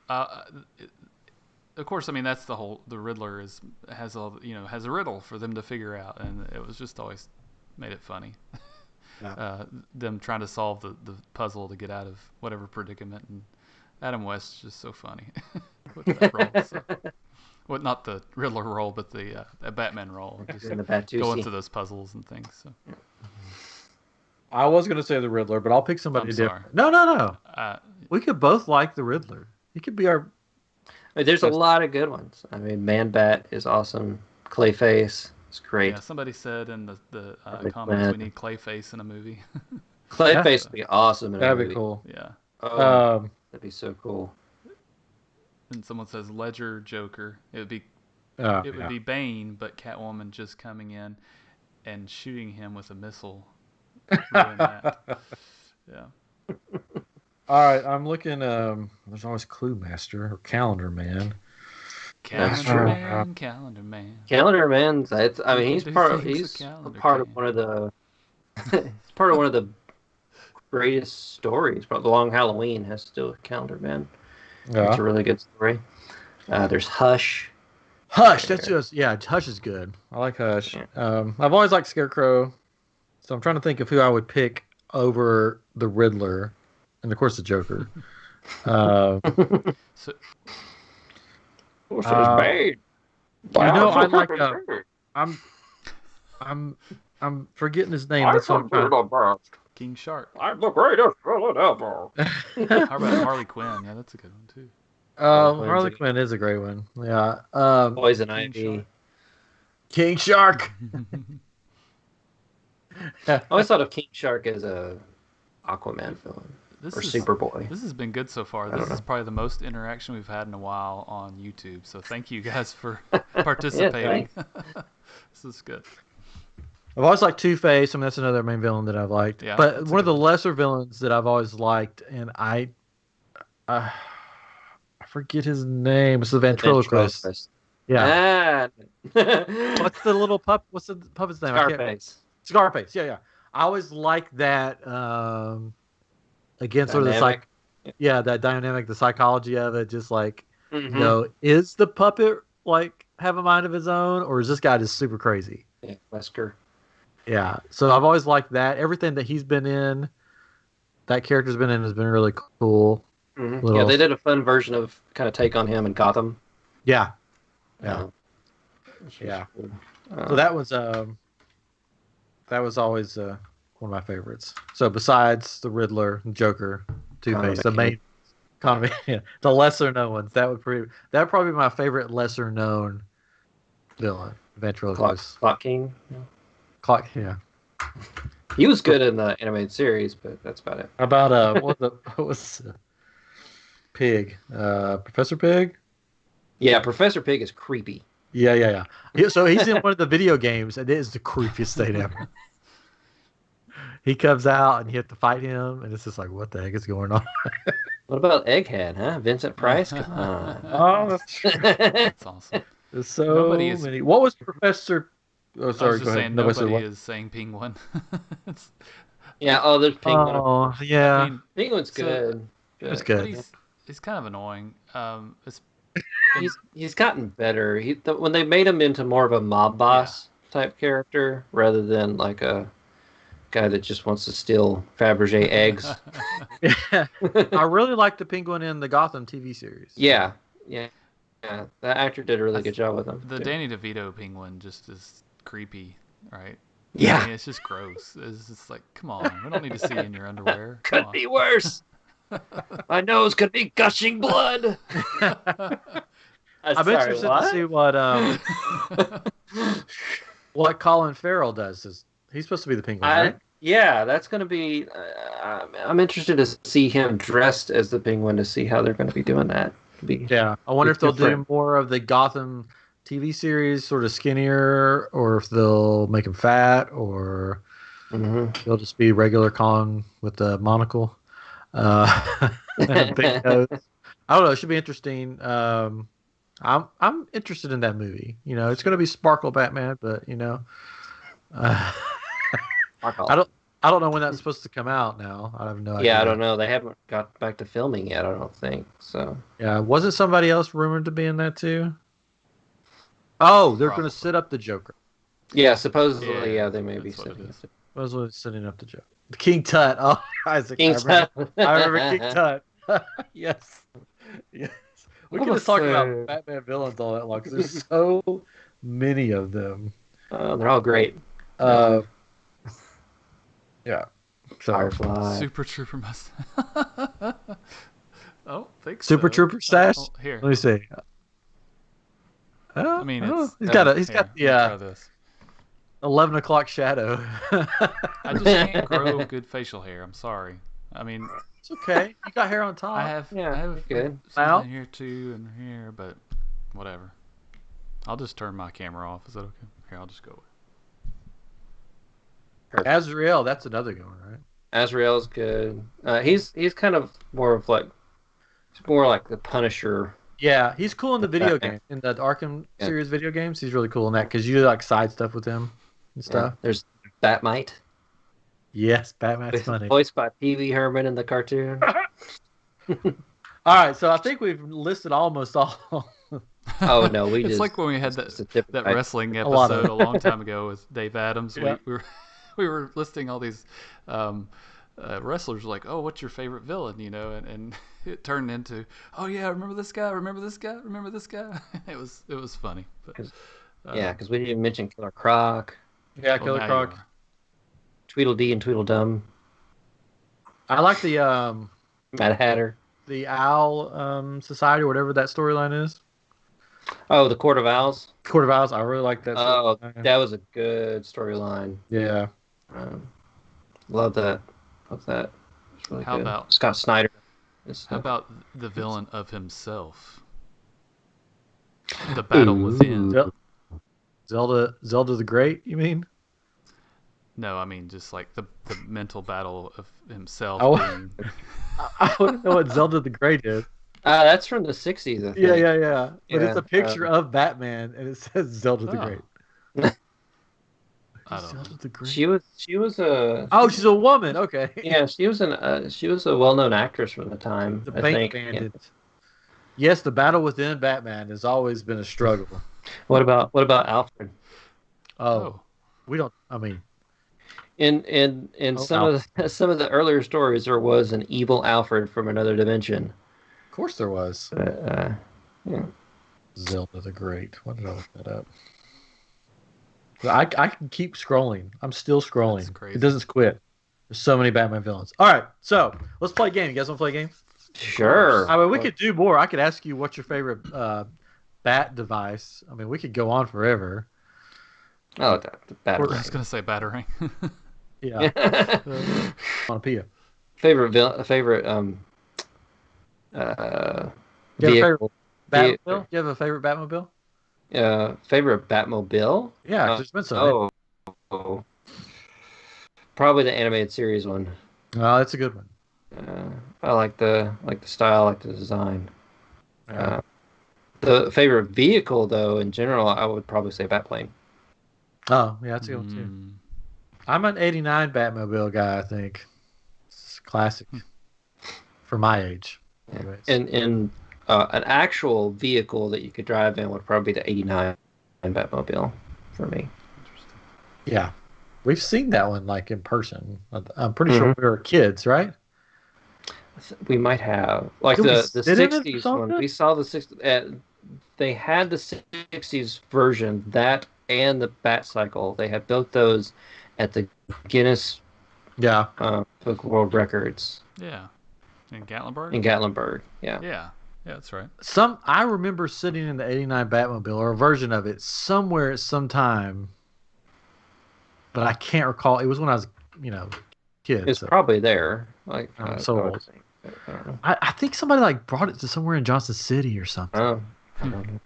of course, I mean, that's the Riddler has a riddle for them to figure out. And it was just always made it funny. Yeah. Them trying to solve the puzzle to get out of whatever predicament, and Adam West is just so funny with that role. So. Well, not the Riddler role, but the Batman role. Just In the Batusi. going through those puzzles and things. So. I was going to say the Riddler, but I'll pick somebody different. Sorry. No. We could both like the Riddler. He could be our... I mean, there's a lot of good ones. I mean, Man-Bat is awesome. Clayface. It's great. Yeah, somebody said in the comments we need Clayface in a movie. Clayface would be awesome in a movie. That'd be cool. Yeah. Oh, that'd be so cool. And someone says Ledger Joker. It would be be Bane, but Catwoman just coming in and shooting him with a missile. Doing that. Yeah. All right, I'm looking. There's always Clue Master or Calendar Man. Calendar Man. Calendar Man. He's part of one of the. It's part of one of the greatest stories. Probably The Long Halloween has to do with Calendar Man. Yeah. It's a really good story. There's Hush. Hush. Hush is good. I like Hush. Yeah. I've always liked Scarecrow, so I'm trying to think of who I would pick over the Riddler, and of course the Joker. Bane. I like. I'm forgetting his name. That's what I'm King Shark. I'm the greatest villain ever. How about Harley Quinn? Yeah, that's a good one too. Harley Quinn is a great one. Yeah. Poison Ivy. King Shark. I always thought of King Shark as a Aquaman villain. Superboy. This has been good so far. This is probably the most interaction we've had in a while on YouTube. So thank you guys for participating. This is good. I've always liked Two-Face. I mean, that's another main villain that I've liked. Yeah, but one of the lesser villains that I've always liked, and I forget his name. It's the ventriloquist. Yeah. What's the little pup? What's the puppet's name? Scarface. Yeah. I always liked that. Again, sort of that dynamic, the psychology of it, just like, is the puppet like have a mind of his own, or is this guy just super crazy? Yeah, Wesker. Yeah, so I've always liked that. Everything that he's been in, that character's been in, has been really cool. Mm-hmm. Yeah, they did a fun version of kind of take on him in Gotham. Yeah. Cool. So that was always one of my favorites. So besides the Riddler, Joker, Two-Face, the main the lesser known ones, that would probably be my favorite lesser known villain. Ventriloquist. Clock King. Clock, yeah. He was good in the animated series, but that's about it. About what was Pig? Professor Pig? Yeah, Professor Pig is creepy. Yeah. So he's in one of the video games, and it is the creepiest thing ever. He comes out, and you have to fight him, and it's just like, what the heck is going on? What about Egghead, huh? Vincent Price? Come on. Oh, that's true. That's awesome. There's so Nobody is- many. What was Professor? Oh, I was sorry. just Go ahead. saying, Nobody said nobody what? is saying penguin. It's- Yeah, oh, there's Penguin. Oh, yeah. I mean, Penguin's so- good. It's but good. he's kind of annoying. It's He's gotten better. When they made him into more of a mob boss type character rather than like a guy that just wants to steal Fabergé eggs. I really like the Penguin in the Gotham TV series. Yeah. That actor did a really good job with him. The too. Danny DeVito penguin just is creepy, right? Yeah. I mean, it's just gross. It's just like, come on, we don't need to see you in your underwear. Come Could on. be worse. My nose could be gushing blood. I'm interested to see what Colin Farrell does. He's supposed to be the Penguin, right? Yeah, that's going to be. I'm interested to see him dressed as the Penguin to see how they're going to be doing that. Yeah, I wonder if they'll do different. more of the Gotham TV series, sort of skinnier, or if they'll make him fat, or he'll just be regular Colin with the monocle, big nose. I don't know. It should be interesting. I'm interested in that movie. You know, it's going to be Sparkle Batman, but you know, I don't know when that's supposed to come out. Now I have no idea. Yeah, I don't know. They haven't got back to filming yet. I don't think so. Yeah, wasn't somebody else rumored to be in that too? Oh, they're going to set up the Joker. Yeah, supposedly, they may be that's what it setting is. it. Was setting up the Joker. King Tut. Oh, Isaac. King I Tut. remember King Tut. Yes. We What can was just talk the- about Batman villains all that long because there's so many of them. They're all great. Yeah. So, Firefly. Super Trooper must. Oh, think Super so. Trooper stash? Oh, here. let me see. I mean, it's, he's got here, the let me try this. 11 o'clock shadow. I just can't grow good facial hair. I'm sorry. I mean, It's okay. You got hair on top. I have good. some Now? in here too and here, but whatever. I'll just turn my camera off. Is that okay? Here, I'll just go away. Azrael, that's another good one, right? Azrael's good. He's kind of more of like he's more like the Punisher. Yeah, he's cool in the video Batman. game. In the Arkham Yeah. series video games, he's really cool in that because you do like side stuff with him and stuff. There's Batmite, Yes, Batman's funny. voiced by Pee Wee Herman in the cartoon. All right, so I think we've listed almost all. Oh no, we It's just like when we had it's a that different type. wrestling lot of episode a long time ago with Dave Adams. Yeah. We were listing all these wrestlers like, oh, what's your favorite villain? You know, and it turned into, oh yeah, remember this guy? Remember this guy? Remember this guy? It was funny. But, Yeah, because we didn't mention Killer Croc, Yeah, well, Killer now you Croc. are. Tweedledee and Tweedledum, I like Mad Hatter. the Owl Society or whatever that storyline is. Oh, the Court of Owls. Court of Owls. I really like that. Oh, storyline. that was a good storyline. Yeah. Love that. Love that. It's really How good. about- Scott Snyder? How about the villain of himself? The battle within. Zelda the Great, you mean? No, I mean just like the mental battle of himself Oh. being. I wouldn't know what Zelda the Great is. That's from the 60s, I think. Yeah. But it's Yeah, a picture of Batman, and it says Zelda the Oh. Great. I don't know. Zelda the Great. She was a Oh, she's a woman. Okay. yeah, she was a well-known actress from the time, The I Bank think. Bandit. Yes, the battle within Batman has always been a struggle. What about Alfred? Oh, we don't. I mean, In Oh, some of the earlier stories, there was an evil Alfred from another dimension. of course there was. Yeah. Zelda the Great. Why did I look that up? I can keep scrolling. I'm still scrolling. That's crazy. It doesn't quit. There's so many Batman villains. All right, so let's play a game. You guys want to play a game? Sure. I mean, we could do more. I could ask you what's your favorite bat device. I mean, we could go on forever. Oh, the I was Batarang. gonna say battering. Yeah, onomatopoeia. favorite Do you have a vehicle. favorite Batmobile? Do you have a favorite Batmobile? Favorite Batmobile? Yeah, 'cause there's been so oh, probably the animated series one. Oh, that's a good one. I like the style, I like the design. Yeah. The favorite vehicle, though, in general, I would probably say Batplane. Oh, yeah, that's a good one too. Mm. I'm an '89 Batmobile guy. I think it's classic for my age. Anyways. And an actual vehicle that you could drive in would probably be the '89 Batmobile for me. Interesting. Yeah, we've seen that one like in person. I'm pretty sure we were kids, right? We might have like Did we the sit in it or 60s one. something? We saw the 60s. They had the 60s version, that and the Bat Cycle. They had built those at the Guinness Yeah. Book of World Records Yeah. In Gatlinburg? in Gatlinburg. Yeah. Yeah. Yeah, that's right. I remember sitting in the '89 Batmobile or a version of it somewhere at some time, but I can't recall. It was when I was, kid. It's so. probably there. Like I'm I so would old. think. I don't know. I think somebody like brought it to somewhere in Johnson City or something. Oh, I don't know.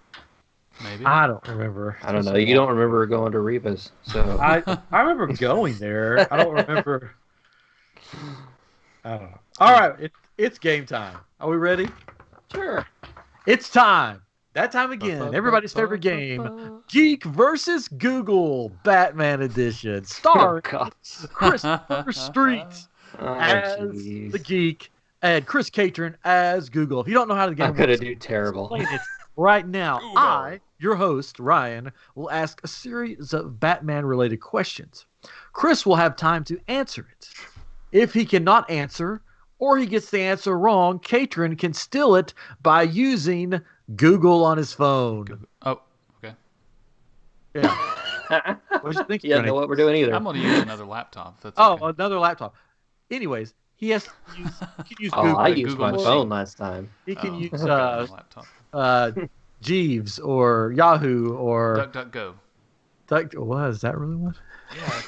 Maybe. I don't remember. I don't know. You don't remember going to Reba's, so I remember going there. I don't remember. I don't know. All right, it's game time. Are we ready? sure. It's time. That time again. Everybody's favorite game: Geek versus Google, Batman Edition, Oh, starring God. Christopher Street Oh, as jeez. the Geek and Chris Catron as Google. If you don't know how the game I'm gonna works, do terrible. explain it right now. Google. I, your host, Ryan, will ask a series of Batman-related questions. Chris will have time to answer it. If he cannot answer, or he gets the answer wrong, Catron can steal it by using Google on his phone. Oh, okay. Yeah. What do you think? You don't know what we're doing either. I'm going to use another laptop. That's Oh, okay. another laptop. Anyways, he has to use. He can use Oh, Google. I Google used my machine. phone last time. He can Oh, use okay, laptop. Jeeves or Yahoo or DuckDuckGo. what is that really one? Yeah,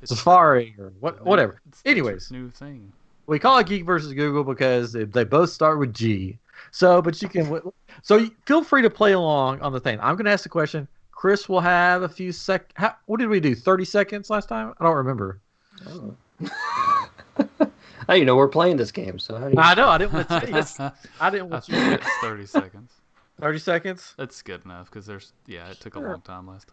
it's Safari or whatever. It's Anyways, a new thing. we call it Geek versus Google because they both start with G. So, but you can. So feel free to play along on the thing. I'm going to ask the question. Chris will have a few what did we do? 30 seconds last time? I don't remember. Oh. I we're playing this game, so how do you... I know. I didn't want to tell you. I didn't I want think you. it's 30 seconds. 30 seconds. That's good enough because it took a long time last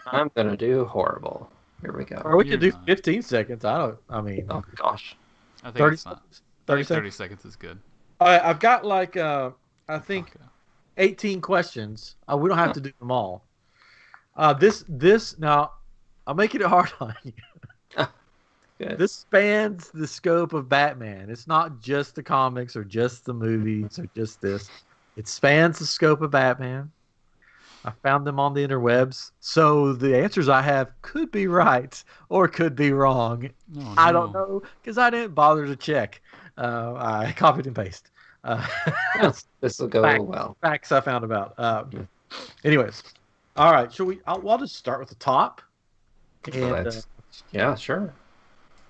I'm gonna do horrible. Here we Or go. we could do You're not. 15 seconds. I mean, Oh gosh. time. I think 30 it's not. seconds. I 30 think 30 seconds. seconds is good. All right, I've got like I think Okay. 18 questions. We don't have to do them all. This now, I'm making it hard on you. Good. This spans the scope of Batman. It's not just the comics or just the movies or just this. It spans the scope of Batman. I found them on the interwebs. So the answers I have could be right or could be wrong. Oh, I don't no. know because I didn't bother to check. I copied and pasted. This will go Fact. well. Facts I found about. Anyways, all right. I'll just start with the top. And Yeah, sure.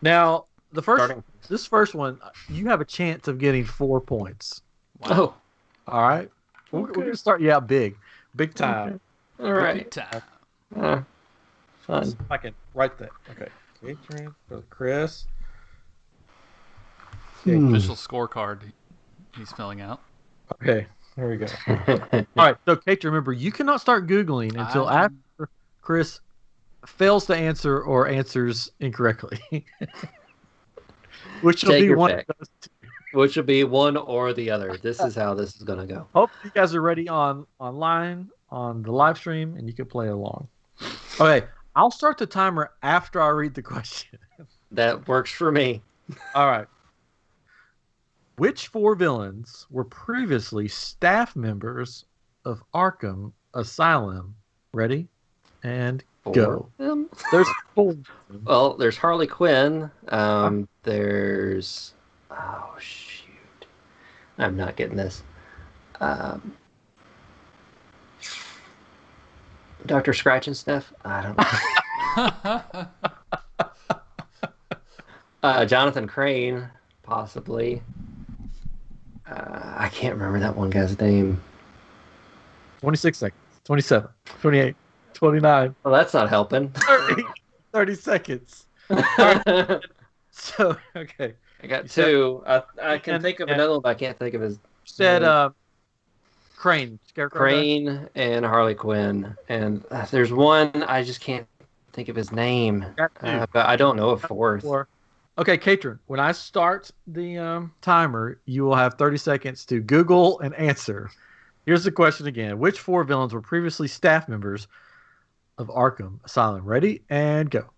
now Starting. this first one, you have a chance of getting 4 points. Oh, All right, we're gonna start you out big time. all right. Big time. Fun. If I can write that. Okay. For Chris. Official scorecard he's filling out. Okay. There we go. All right. So, Kate, remember, you cannot start Googling until after Chris fails to answer or answers incorrectly. Which will Take be your one pick. of those two. Which would be one or the other. This is how this is gonna go. Hope you guys are ready online on the live stream and you can play along. Okay. I'll start the timer after I read the question. That works for me. All right. Which 4 villains were previously staff members of Arkham Asylum? Ready? And go. Them. There's 4. Well, there's Harley Quinn. There's oh shoot, I'm not getting this. Dr. Scratch and Sniff. I don't know. Jonathan Crane, possibly. I can't remember that one guy's name. 26 seconds. 27, 28, 29, Well, that's not helping. 30, 30 seconds. I So, okay. got You said- two. I can and- think of and- another one, but I can't think of his You said Crane, Scarecrow. guy? Crane and Harley Quinn. And there's one I just can't think of his name. Got two. But I don't know a fourth. Four. Okay, Katrin, when I start the timer, you will have 30 seconds to Google and answer. Here's the question again. Which 4 villains were previously staff members of Arkham Asylum? Ready? And go.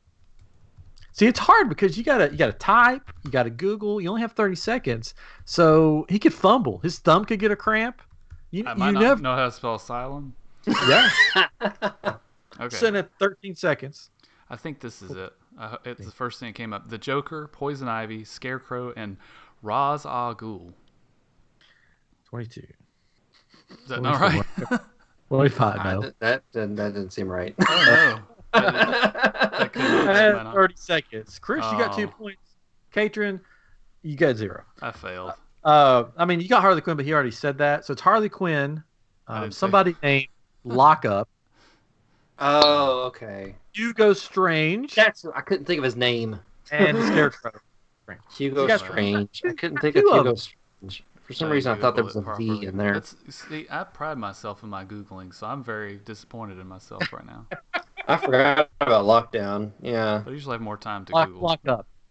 See, it's hard because you gotta type, you gotta Google, you only have 30 seconds. So he could fumble. His thumb could get a cramp. I might not never know how to spell asylum. Yeah. Okay. Send it 13 seconds. I think this is it. It's the first thing that came up. The Joker, Poison Ivy, Scarecrow, and Ra's al Ghul. 22. Is that not right? 25, no. That didn't seem right. Oh, no. That could I not had have been 30 seconds. Chris, you got 2 Oh. points. Katrin, you got 0. I failed. I mean, you got Harley Quinn, but he already said that. So it's Harley Quinn, didn't say- somebody named Lockup, Oh, okay. Hugo Strange, I couldn't think of his name. and Scarecrow. Hugo You got- Strange. I couldn't think two of of Hugo Strange. For some reason, I thought there was a V in there. See, I pride myself in my Googling, so I'm very disappointed in myself right now. I forgot about Lockdown. Yeah, I usually have more time to Google.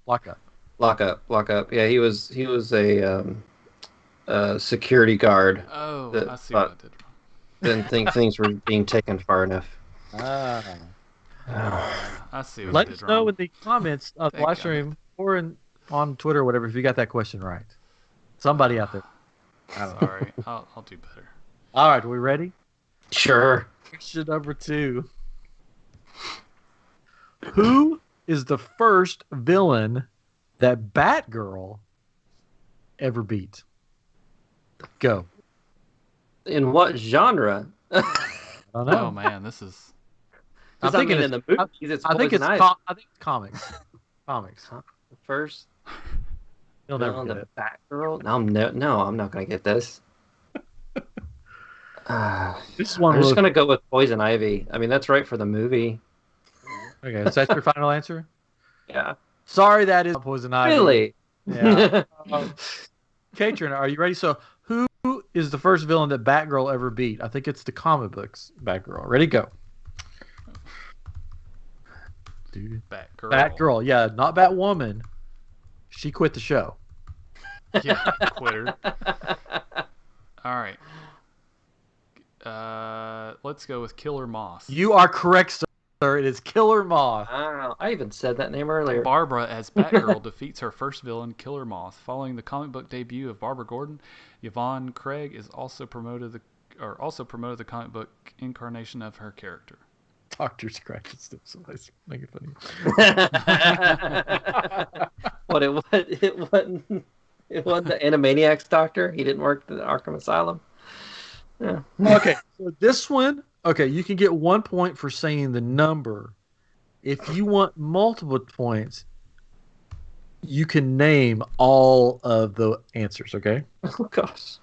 Lockup. Lockup. Yeah, he was a security guard. Oh, that I see what I did wrong. Didn't think things were being taken far enough. I see what I Let did us wrong. know in the comments of the Thank live God. stream or on Twitter or whatever if you got that question right. Somebody out there. I don't know. Sorry, I'll do better. All right, are we ready? Sure. Question number 2. Who is the first villain that Batgirl ever beat? Go. In what genre? I don't know. Oh man, this is. I'm Because I thinking mean, in the it's- movies, it's I think it's Poison Ivy. I think it's comics. Comics. First. You'll never On get the it. Batgirl? No, I'm not gonna get this. This is one I'm just real- gonna go with Poison Ivy. I mean, that's right for the movie. Okay, is that your final answer? Yeah. Sorry, that is Poison Ivy. Really? Yeah. Katrin, are you ready? So, who is the first villain that Batgirl ever beat? I think it's the comic books Batgirl. Ready, go. Dude. Batgirl. Batgirl, yeah, not Batwoman. She quit the show. Yeah, quitter. All right. Let's go with Killer Moth. You are correct, sir. It is Killer Moth. Wow. I even said that name earlier. Barbara as Batgirl defeats her first villain, Killer Moth. Following the comic book debut of Barbara Gordon, Yvonne Craig is also promoted the comic book incarnation of her character. Doctor Scratch is still somebody's making funny. What it wasn't the Animaniacs doctor. He didn't work at the Arkham Asylum. Yeah. Okay, so this one, okay, you can get 1 point for saying the number. If you want multiple points, you can name all of the answers, okay? Oh gosh.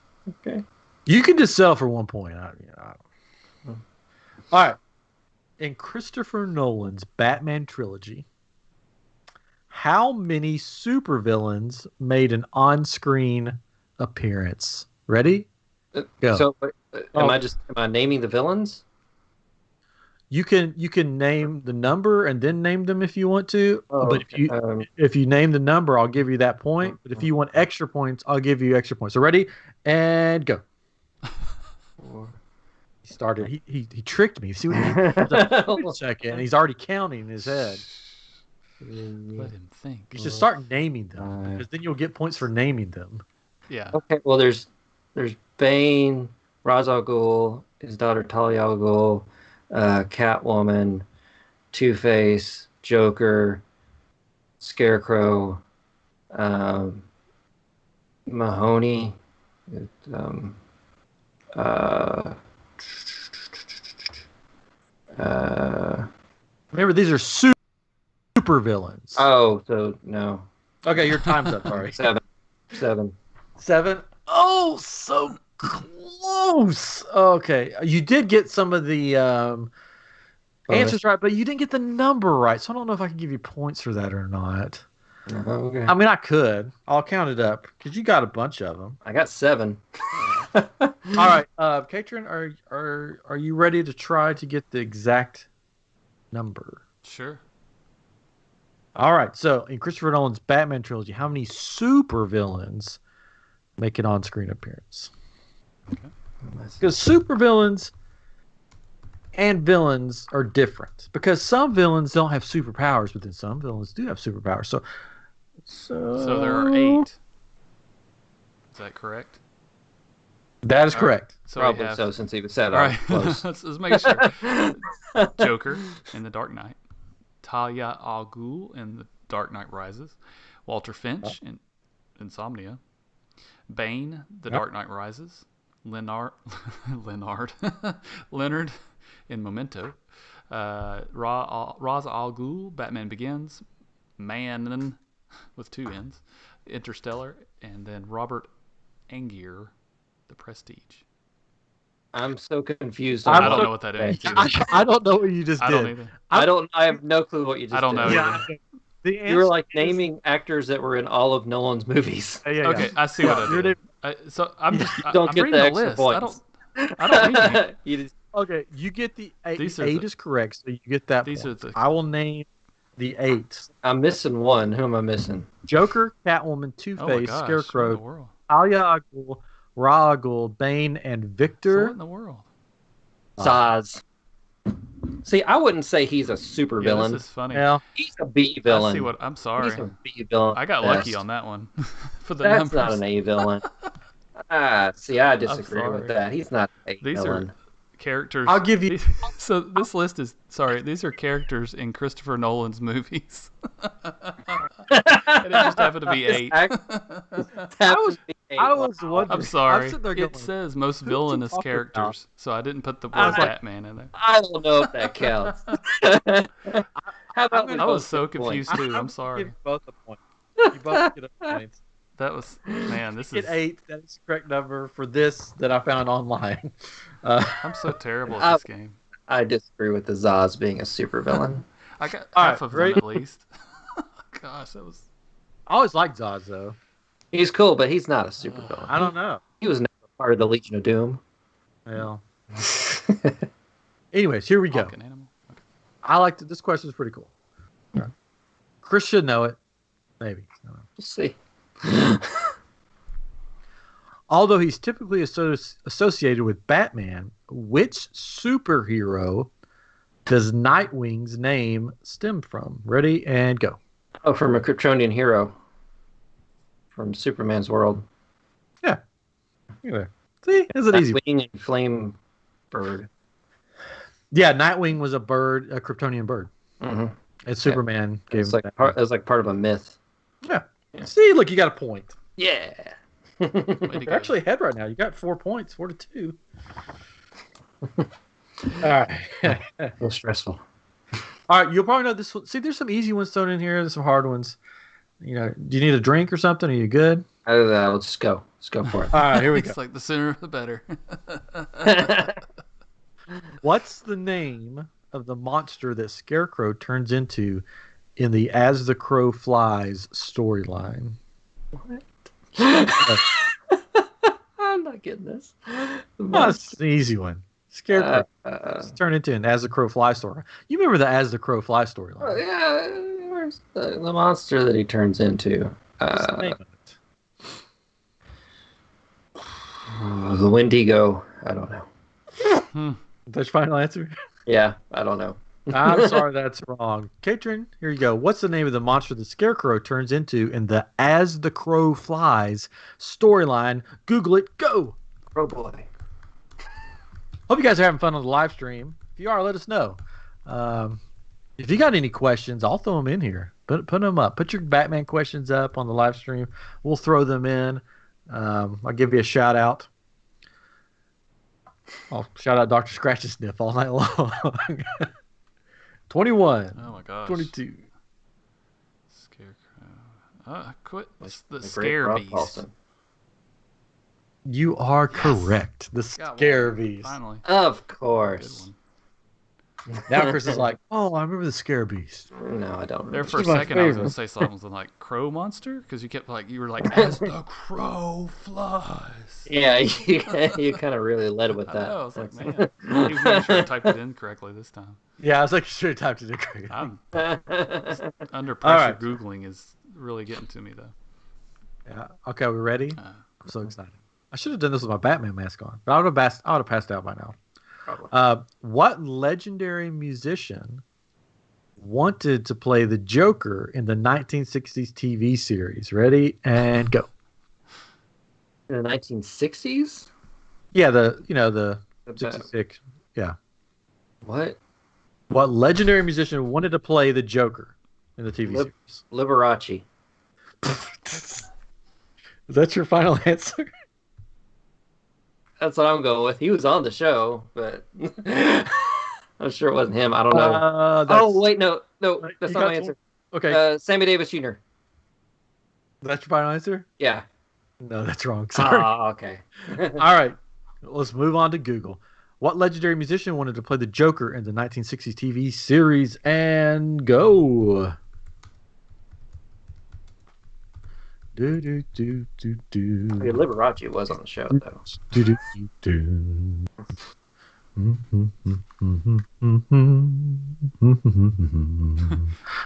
Okay. You can just sell for 1 point. I don't. All right. In Christopher Nolan's Batman trilogy, how many supervillains made an on-screen appearance? Ready? Go. So, Oh. am I naming the villains? You can name the number and then name them if you want to. Oh, but if you name the number, I'll give you that point. But if you want extra points, I'll give you extra points. So ready and go. He started. He tricked me. See what he did? Wait a second. And he's already counting in his head. Let him think. You should start naming them because then you'll get points for naming them. Yeah. Okay, well, there's Bane, Ra's al Ghul, his daughter Talia al Ghul, Catwoman, Two-Face, Joker, Scarecrow, Mahoney, Remember, these are super villains. oh, so no. Okay, your time's up. Sorry. Seven. 7. Oh, so close. Okay, you did get some of the answers right, but you didn't get the number right. So I don't know if I can give you points for that or not. Okay. I mean, I could. I'll count it up because you got a bunch of them. I got 7. All right, Katrin, are you ready to try to get the exact number? Sure. All right. So in Christopher Nolan's Batman trilogy, how many supervillains make an on-screen appearance? Because supervillains and villains are different. Because some villains don't have superpowers, but then some villains do have superpowers. So there are 8. Is that correct? That is All right. correct. So Probably we have, so, since he said all I right. was close. let's make sure. Joker in The Dark Knight. Talia al Ghul in The Dark Knight Rises. Walter Finch in Insomnia. Bane, The Dark Knight Rises. Leonard in Memento. Ra's al Ghul, Batman Begins. Manon with 2 N's. Interstellar. And then Robert Angier, The Prestige. I'm so confused. I don't know what that is. I don't know what you just I did. don't either. I have no clue what you just did. I don't know either. The You were answer like is- naming actors that were in all of Nolan's movies. Yeah. Okay, I see what I You're did. So I'm just Don't I'm get reading the the extra list. points. I don't need any. You just, Okay, you get the 8. These are 8 the- is correct, so you get that These point. are the I will name the 8. I'm missing one. Who am I missing? Joker, Catwoman, oh my Two-Face, gosh, what in the Scarecrow, world? Talia al Ghul, Ra's al Ghul, Bane, and So what Victor. in the world? Zaz. See, I wouldn't say he's a super Yeah, villain. this is funny. Well, He's a B I villain. see what. I'm sorry. He's a B villain. I got best. lucky on that one for the That's numbers. not an A villain. See, I disagree sorry. with that. He's not an A These villain. are characters. I'll give you- So this list is sorry. These are characters in Christopher Nolan's movies. And it just happened to be 8. I was wondering. I'm sorry. sitting there going, It says most who's he villainous talking about? characters, so I didn't put the I word was like- Batman in there. I don't know if that counts. How about we I was both so get points? confused too. I'm Give sorry. you both a point. You both get a point. That was man. This Get is. 8. That is the correct number for this that I found online. I'm so terrible at this game. I disagree with the Zaz being a super villain. I got All half right, of them ready? at least. Gosh, that was. I always liked Zaz, though. He's cool, but he's not a super villain. I don't know. He was never part of the Legion of Doom. Well, anyways, here we go. Talking animal. Okay. I liked it. This question is pretty cool. All right. Chris should know it. Maybe. I don't know. We'll see. Although he's typically associated with Batman, which superhero does Nightwing's name stem from? Ready and go. Oh, from a Kryptonian hero. From Superman's world. Anyway, see, it's an easy one. Wing and Flame Bird. Yeah, Nightwing was a bird, a Kryptonian bird. Mm-hmm. And Superman gave It's him like that. part, it's like part of a myth. Yeah. See, look, you got a point. Yeah. Way to You're go. actually ahead right now. You got 4 points, 4-2. All right. A little stressful. All right, you'll probably know this one. See, there's some easy ones thrown in here. There's some hard ones. You know, do you need a drink or something? Are you good? Let's just go. Let's go for it. All right, here we go. It's like the sooner the better. What's the name of the monster that Scarecrow turns into in the As the Crow Flies storyline? I'm not getting this. That's an easy one. Scarecrow turn into an As the Crow Flies story. You remember the As the Crow Fly storyline? yeah, where's the monster that he turns into? What's the name of it? The Wendigo. I don't know. That's your final answer? Yeah, I don't know. I'm sorry, that's wrong. Katrin, here you go. What's the name of the monster the Scarecrow turns into in the As the Crow Flies storyline? Google it. Go! Oh boy. Hope you guys are having fun on the live stream. If you are, let us know. If you got any questions, I'll throw them in here. Put them up. Put your Batman questions up on the live stream. We'll throw them in. I'll give you a shout out. I'll shout out Dr. Scratch and Sniff all night long. 21. Oh my gosh. 22. Scarecrow. Quit. It's the The great Rob Scarebees. Paulson. You are correct. The Got one. Scarebees. Finally. Of Good course. one. Now Chris is like, oh, I remember the Scarebees. No, I don't There remember. for a She's my second, I was going favorite. to say something like crow monster because you were like, as the crow flies. Yeah, you kind of really led with I that. know. I was like, man. I was making sure I typed it in correctly this time. Yeah, I was like, you should have typed it in correctly. I'm under All pressure. right. Googling is really getting to me though. Yeah. Okay, we ready? Uh, I'm so excited. I should have done this with my Batman mask on, but I would have passed out by now. Probably. What legendary musician wanted to play the Joker in the 1960s TV series? Ready and go. In the 1960s? Yeah, the The 66. Yeah. What? What legendary musician wanted to play the Joker in the TV series? Liberace. Is that your final answer? That's what I'm going with. He was on the show, but I'm sure it wasn't him. I don't know. Oh, wait, no, that's You not my got answer. Okay, Sammy Davis Jr. that's your final answer? Yeah. No, that's wrong. Sorry. Oh, okay. All right, let's move on to Google. What legendary musician wanted to play the Joker in the 1960s TV series? And go. Do do do do do. Yeah, Liberace was on the show, though. Do do do do.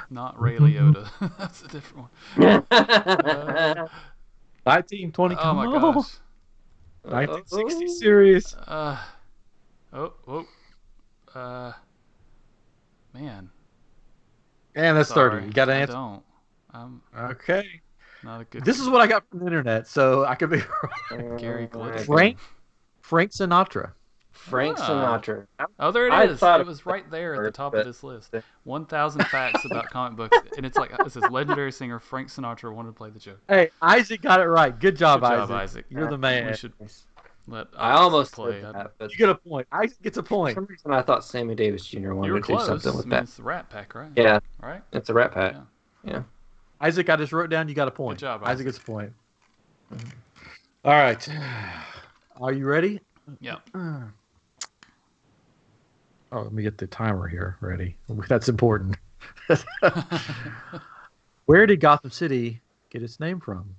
not Ray Liotta. That's a different one. 1920. Oh my gosh. 1960 series. Man. And that's Sorry, 30. You got an I answer? don't. I'm Okay. not a good. This is what I got from the internet, so I could be wrong. Gary Glitter. Frank Sinatra. Frank Ah. Sinatra. Oh, there I it is. thought It was right there at the top but- of this list. 1,000 facts about comic books, and it's like it says legendary singer Frank Sinatra wanted to play the Joker. Hey, Isaac got it right. Good job, Good job, Isaac. Isaac. You're the man. We should let. I Isaac almost play. said that, but You get a point. Isaac gets a for point. some reason I thought Sammy Davis Jr. You wanted were to do close. something I with mean, that. it's the Rat Pack, right? Yeah, Right. it's a Rat Pack. Yeah. Isaac, I just wrote down. You got a point. Good job, Isaac Isaac. gets a point. All right. Are you ready? Yeah. Oh, let me get the timer here ready. That's important. Where did Gotham City get its name from?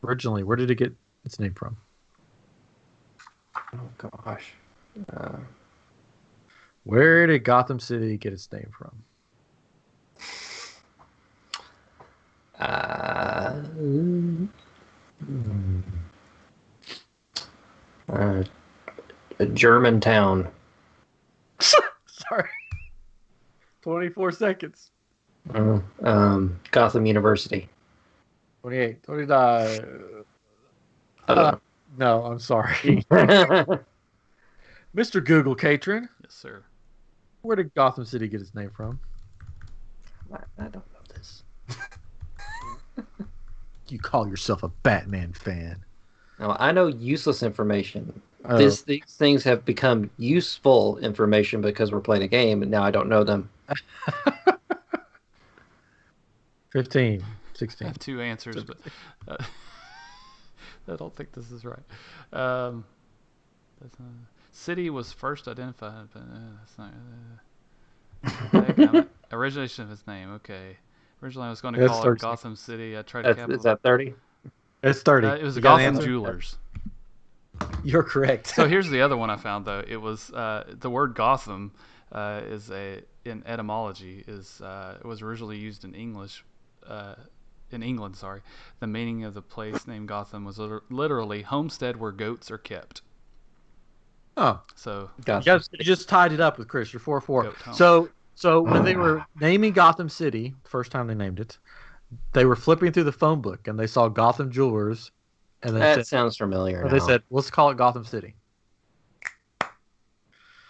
Originally, where did it get its name from? Oh gosh. Where did Gotham City get its name from? A German town. Sorry. 24 seconds. Gotham University. 28. 29. I don't No, I'm sorry. know. Mr. Google Catron, Yes, sir. where did Gotham City get its name from? I don't know this. You call yourself a Batman fan. No, I know useless information. Oh. These things have become useful information because we're playing a game, and now I don't know them. 15. I 16. have two answers, but I don't think this is right. That's not, city was first identified, but that's not. Origination of his name. Okay. Originally, I was going to That's call it 36. Gotham City. I tried to capitalize. Is that 30? It's 30. It was You got an Gotham answer? Jewelers. You're correct. So here's the other one I found though. It was the word Gotham is in etymology it was originally used in English in England. Sorry, the meaning of the place named Gotham was literally homestead where goats are kept. Oh, So you just tied it up with Chris. You're 4-4. Goat home. So when they were naming Gotham City, the first time they named it, they were flipping through the phone book and they saw Gotham Jewelers, and That sounds familiar. they now. said, "Let's call it Gotham City."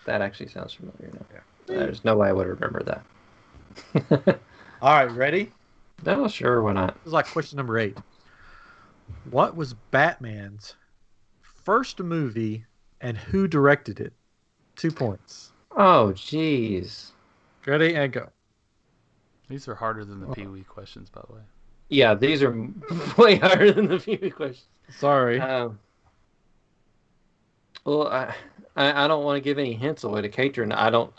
That actually sounds familiar now. There's no way I would remember that. All right, ready? No, sure, why not? This is like question number 8. What was Batman's first movie, and who directed it? 2 points. Oh, jeez. Ready and go. these are harder than the Pee Wee questions, by the way. Yeah, these are way harder than the few questions. Sorry. Well, I don't want to give any hints away to Katrin. I don't.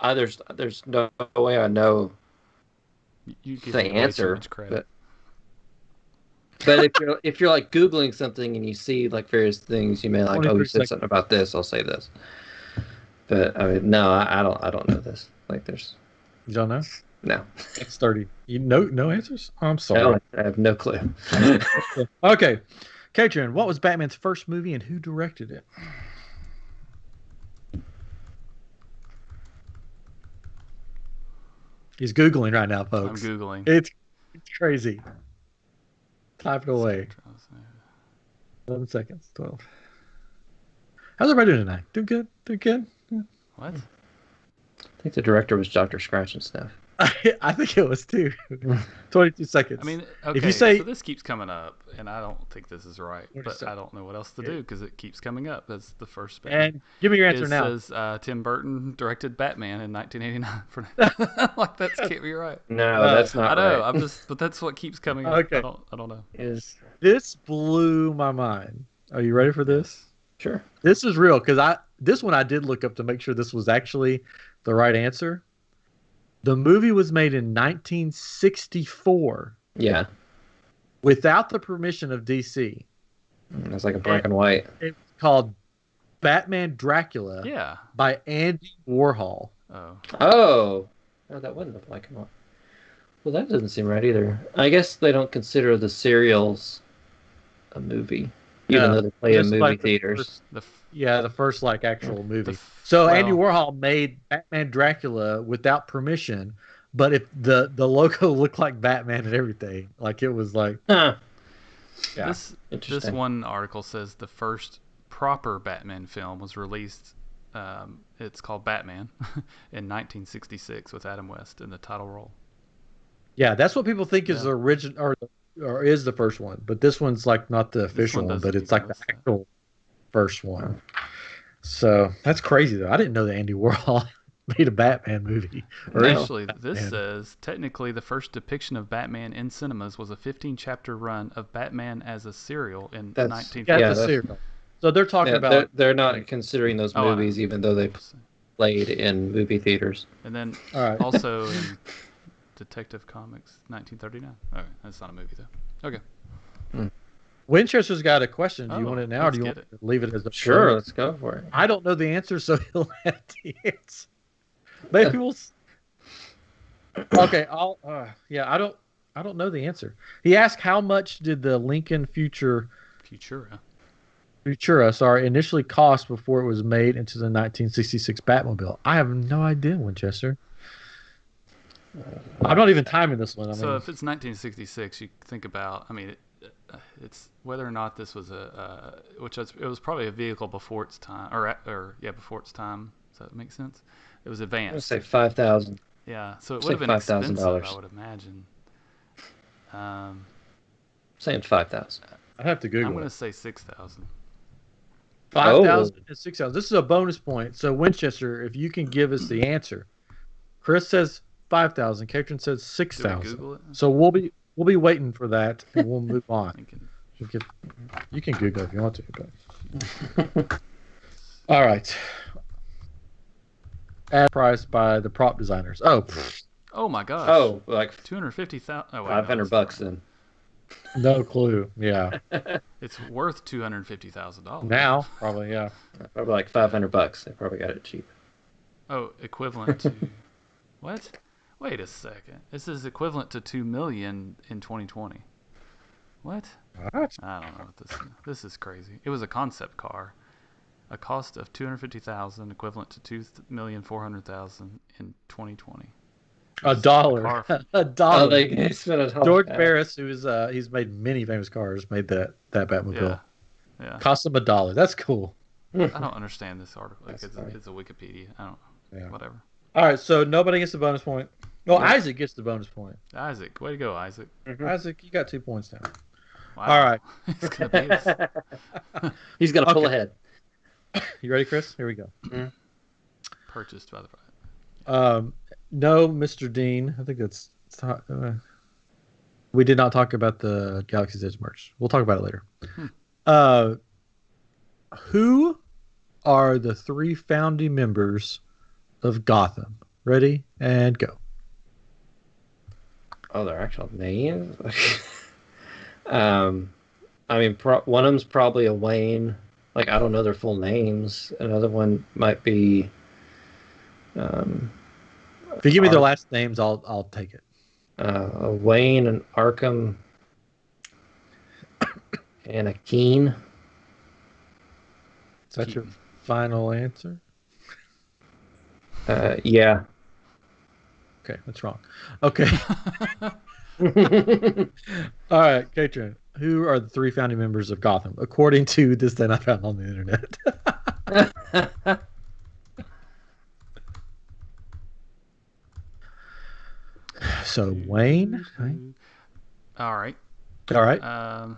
There's no way I know You give the me way too answer. much credit. But if you're like Googling something and you see like various things, you may like, oh, 23 you said seconds. something about this. I'll say this. But I mean, no, I don't know this. Like, there's You don't know? no. It's 30. You no answers? Oh, I'm sorry. No, I have no clue. Okay. Katrin, what was Batman's first movie and who directed it? He's Googling right now, I'm folks. Googling. It's crazy. Type it away. 11 seconds. 12. How's everybody doing tonight? Doing good? Doing good? What? I think the director was Dr. Scratch and Sniff. I think it was too. 22 seconds. I mean, okay, if you say, so this keeps coming up, and I don't think this is right, but I don't know what else to do because it keeps coming up. That's the first bit. And give me your answer it now. It says Tim Burton directed Batman in 1989. Like, that can't be right. No, that's not I know. right. But that's what keeps coming up. Okay. I don't know. This blew my mind. Are you ready for this? Sure. This is real because this one I did look up to make sure this was actually the right answer. The movie was made in 1964. Yeah. Without the permission of DC. It's like a black and white. It's called Batman Dracula. Yeah. By Andy Warhol. Oh, that wasn't a black and white. Well, that doesn't seem right either. I guess they don't consider the serials a movie, even though they play in movie theaters. The first like actual movie. So Andy Warhol made Batman Dracula without permission, but if the logo looked like Batman and everything, like it was like. Huh. Yeah. This one article says the first proper Batman film was released. It's called Batman in 1966 with Adam West in the title role. Yeah, that's what people think is the original or is the first one, but this one's like not the official one, but it's like the actual first one. So that's crazy though. I didn't know that Andy Warhol made a Batman movie. Actually, this says technically the first depiction of Batman in cinemas was a 15-chapter run of Batman as a serial in 1950. Yeah, that's a serial. So they're talking about. They're not considering those movies, even though they played in movie theaters. And then also in Detective Comics, 1939. Okay, that's not a movie though. Okay. Winchester's got a question. Do you want it now, or do you want to leave it as a? Sure, let's go for it. I don't know the answer, so he'll have to answer. Maybe we'll. Okay, I don't know the answer. He asked how much did the Lincoln Futura initially cost before it was made into the 1966 Batmobile. I have no idea, Winchester. I'm not even timing this one. So if it's 1966, you think about. I mean, it's whether or not this was it was probably a vehicle before its time, before its time. Does that make sense? It was advanced. Let's say 5,000. Yeah, so it would have been expensive, I would imagine. Saying 5,000. I have to Google. I'm going to say 6,000. 5,000 and 6,000. This is a bonus point. So Winchester, if you can give us the answer, Chris says 5,000. Katrin says 6,000. So we'll be waiting for that, and we'll move on. You can Google if you want to. But... All right. Ad price by the prop designers. Oh my gosh. Oh, like 250,000. Oh, $500 then. No clue. Yeah. It's worth $250,000 now. Probably, yeah. Probably like $500. They probably got it cheap. Oh, equivalent to what? Wait a second. This is equivalent to $2 million in 2020. What? I don't know what this is crazy. It was a concept car. A cost of $250,000 equivalent to $2,400,000 in 2020. A dollar. A dollar. Oh, they spent a dollar. George Barris, who is he's made many famous cars, made that Batmobile. Yeah. Cost him $1. That's cool. I don't understand this article. It's a Wikipedia. I don't know. Yeah. Whatever. All right, so nobody gets the bonus point. No, Isaac gets the bonus point. Isaac, way to go, Isaac. Mm-hmm. Isaac, you got 2 points now. Wow. All right. He's going to pull ahead. You ready, Chris? Here we go. Mm-hmm. Purchased by the no, Mr. Dean. I think that's. We did not talk about the Galaxy's Edge merch. We'll talk about it later. Who are the 3 founding members of Gotham? Ready and go. Oh, their actual names? I mean, one of them's probably a Wayne. Like, I don't know their full names. Another one might be. If you give me their last names, I'll take it. A Wayne, an Arkham, and a Keen. Is that your final answer? Yeah. Okay, that's wrong. Okay. All right, Katrin. Who are the 3 founding members of Gotham, according to this thing I found on the internet? So Wayne. Right? All right. All right.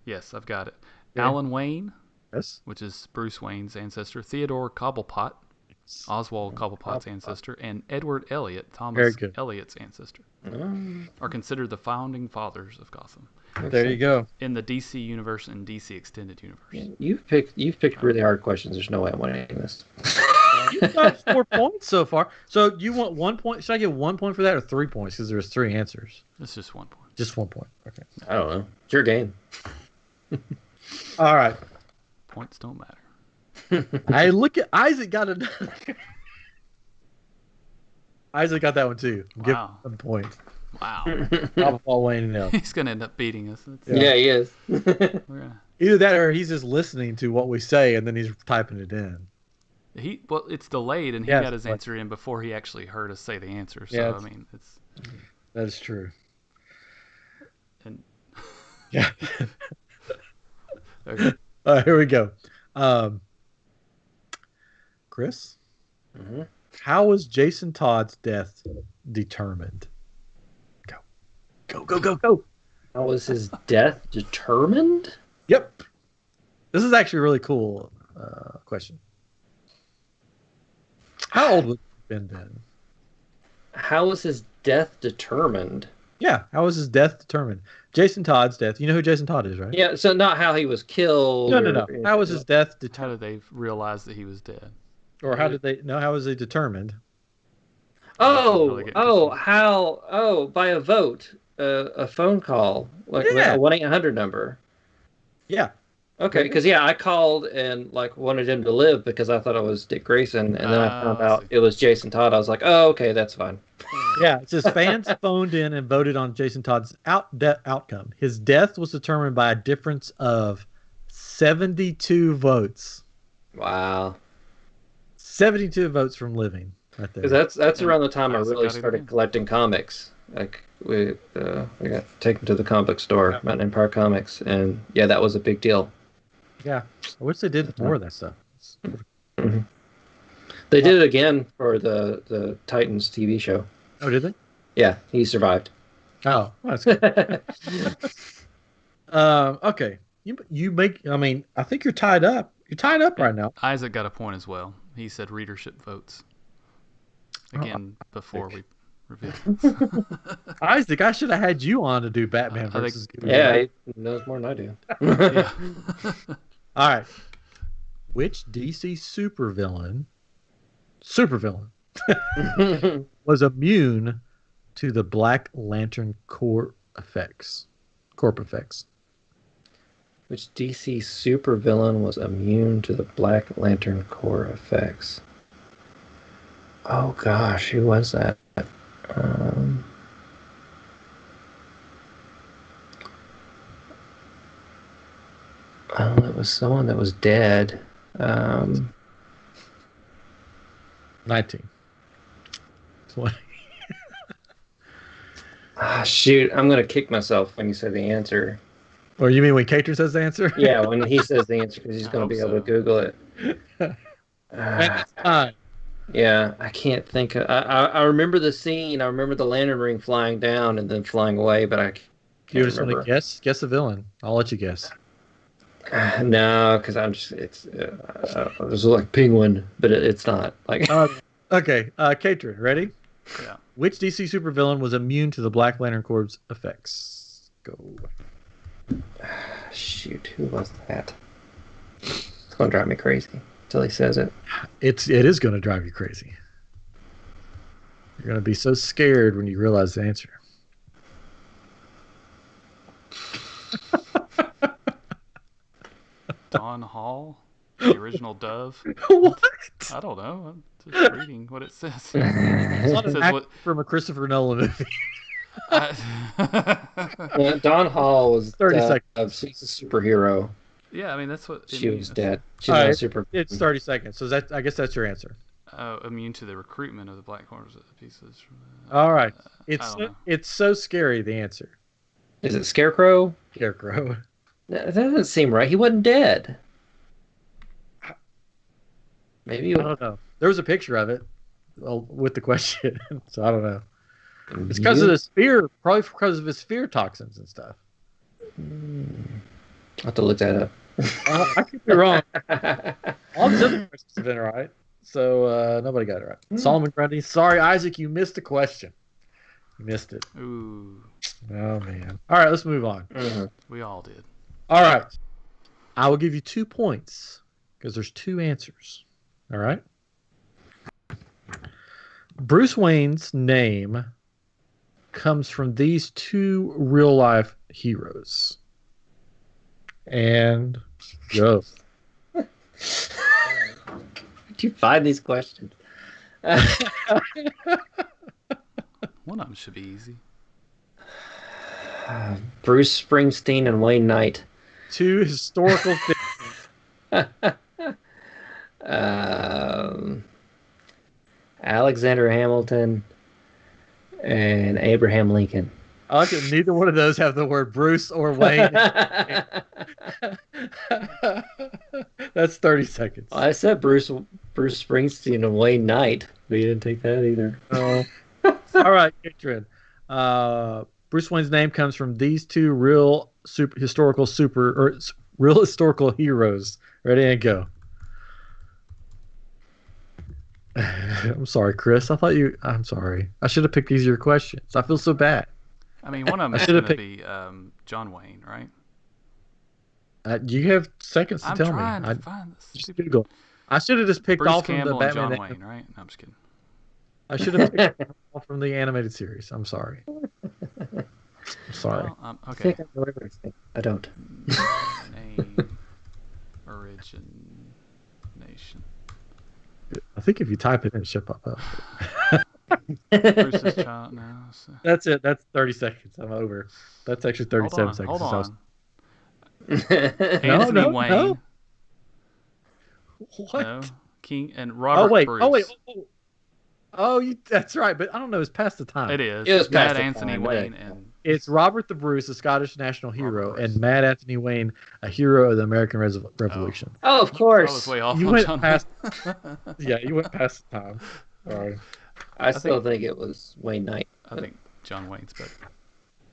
Yes, I've got it. Okay. Alan Wayne, Yes. which is Bruce Wayne's ancestor. Theodore Cobblepot, Oswald Cobblepot's ancestor, and Edward Elliot, Very Thomas good. Elliot's ancestor, are considered the founding fathers of Gotham There you go. in the DC universe and DC Extended Universe. You've picked really hard questions. There's no way I'm winning this. You got 4 points so far. So you want 1 point? Should I get 1 point for that or 3 points? Because there's 3 answers. It's just 1 point. Just 1 point. Okay. I don't know. It's your game. All right. Points don't matter. I look at Isaac got it. Isaac got that one too. Give Wow. him a point. Wow. Paul Wayne now. He's going to end up beating us. Yeah, he is. We're gonna, Either that or he's just listening to what we say and then he's typing it in. well, it's delayed, and he Yes, got his but- answer in before he actually heard us say the answer. So, Yeah, I mean, it's... That is true. And, Yeah. okay. All right, here we go. Chris, Mhm. how was Jason Todd's death determined? Go. Go, go, go, go. How was his death determined? Yep. This is actually a really cool question. How old would he have been then? How was his death determined? Yeah, how was his death determined? Jason Todd's death. You know who Jason Todd is, right? Yeah, so not how he was killed. No. How was his death How determined? did they realize that he was dead? Or how did they know? How was he determined? By a vote, a phone call, like Yeah. a 1-800 number. Yeah. Okay, because I called and like wanted him to live because I thought it was Dick Grayson, and then I found I out see. it was Jason Todd. I was like, oh, okay, that's fine. Yeah, it says fans phoned in and voted on Jason Todd's outcome. His death was determined by a difference of 72 votes. Wow, 72 votes from living right there. because that's around the time I Isaac really got it started again. collecting comics. Like we got taken to the comic book store, Mountain Empire Comics, and yeah, that was a big deal. Yeah, I wish they did more of that stuff. They did it again for the Titans TV show. Oh, did they? Yeah, he survived. Oh, well, that's good. Okay. You make. I mean, I think you're tied up. You're tied up right now. Isaac got a point as well. He said readership votes. Again, before we reveal. Isaac, I should have had you on to do Batman I think- versus. Yeah, he knows more than I do. Yeah. All right. Which DC supervillain was immune to the Black Lantern Corp effects? Which DC supervillain was immune to the Black Lantern Corps effects? Oh gosh, who was that? Oh, it was someone that was dead. 19. 20. Shoot, I'm gonna kick myself when you say the answer. Or you mean when Cater says the answer? Yeah, when he says the answer, because he's I gonna hope be able so. to Google it. And it's time. Yeah, I can't think of. I remember the scene. I remember the lantern ring flying down and then flying away, but I You can't just want to remember. guess a villain. I'll let you guess. No, because I'm just. It's like Penguin, but it's not. Like Okay, Cater, ready? Yeah. Which DC supervillain was immune to the Black Lantern Corps effects? Go. shoot, who was that? It's gonna drive me crazy. until he says it. It is going to drive you crazy. You're going to be so scared when you realize the answer. Don Hall, the original Dove. What? I don't know. I'm just reading what it says. It's not It an says act what? from a Christopher Nolan movie. Don Hall was 30 seconds. she's a superhero. Yeah, I mean that's what. She was dead. She's All not a right, super. It's 30 seconds. So I guess that's your answer. Immune to the recruitment of the black horse pieces. All right. I don't know. It's so scary, the answer. Is it Scarecrow? Scarecrow. That doesn't seem right. He wasn't dead. Maybe. I don't know. There was a picture of it with the question, so I don't know. It's because of the sphere, probably because of his sphere toxins and stuff. I'll have to look that up. I could be wrong. All the other questions have been right, so nobody got it right. Solomon Grundy, sorry, Isaac, you missed the question. You missed it. Ooh, Oh man. All right, let's move on. we all did. All right, I will give you 2 points because there's 2 answers. All right. Bruce Wayne's name comes from these 2 real life heroes. And go. Where'd you find these questions? One of them should be easy. Bruce Springsteen and Wayne Knight. 2 historical figures. Alexander Hamilton and Abraham Lincoln. I like it. Neither one of those have the word Bruce or Wayne. That's 30 seconds. I said Bruce Springsteen and Wayne Knight, but you didn't take that either. Oh. All right, Katrin. Bruce Wayne's name comes from these 2 real historical heroes. Ready and go. I'm sorry, Chris. I'm sorry. I should have picked easier questions. I feel so bad. I mean, one of them is should've going to be John Wayne, right? You have seconds to I'm tell me. trying to find this. Just Google. I should have just picked Bruce all from Campbell the and Batman. John Wayne, right? No, I'm just kidding. I should have picked all from the animated series. I'm sorry. I'm sorry. Well, I okay. think I know everything. I don't. Name, origination. I think if you type it in, it should pop up. Bruce's child. No. That's it. That's 30 seconds. I'm over. That's actually 37 seconds. Hold on. No, Anthony no, Wayne. no. What? No. King and Robert Bruce. Oh, wait. That's right. But I don't know. It's past the time. It is. It was Mad past the Anthony time, Wayne yeah. and It's Robert the Bruce, a Scottish national hero, Bruce. and Mad Anthony Wayne, a hero of the American Revolution. Oh, of I was course. way off You on went John past- Wayne. Yeah, you went past the time. Sorry. I still think it was Wayne Knight. I think John Wayne's better.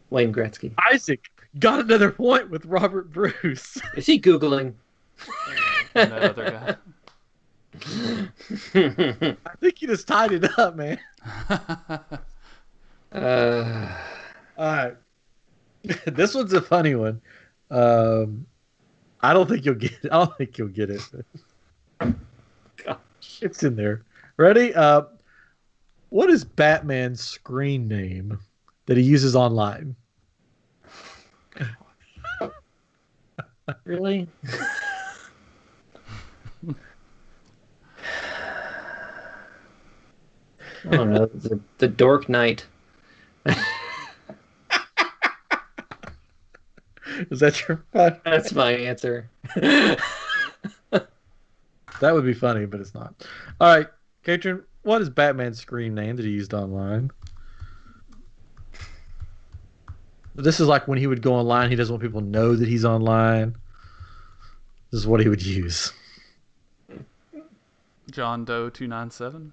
Wayne Gretzky. Isaac got another point with Robert Bruce. Is he Googling? And that other guy. I think you just tied it up, man. All right. This one's a funny one. I don't think you'll get it. I don't think you'll get it. Gosh. It's in there. Ready? What is Batman's screen name that he uses online? Really? I don't know. The Dork Knight. Is that your fun? That's my answer. That would be funny, but it's not. All right, Katrin, what is Batman's screen name that he used online? This is like when he would go online, he doesn't want people to know that he's online. This is what he would use. John Doe 297.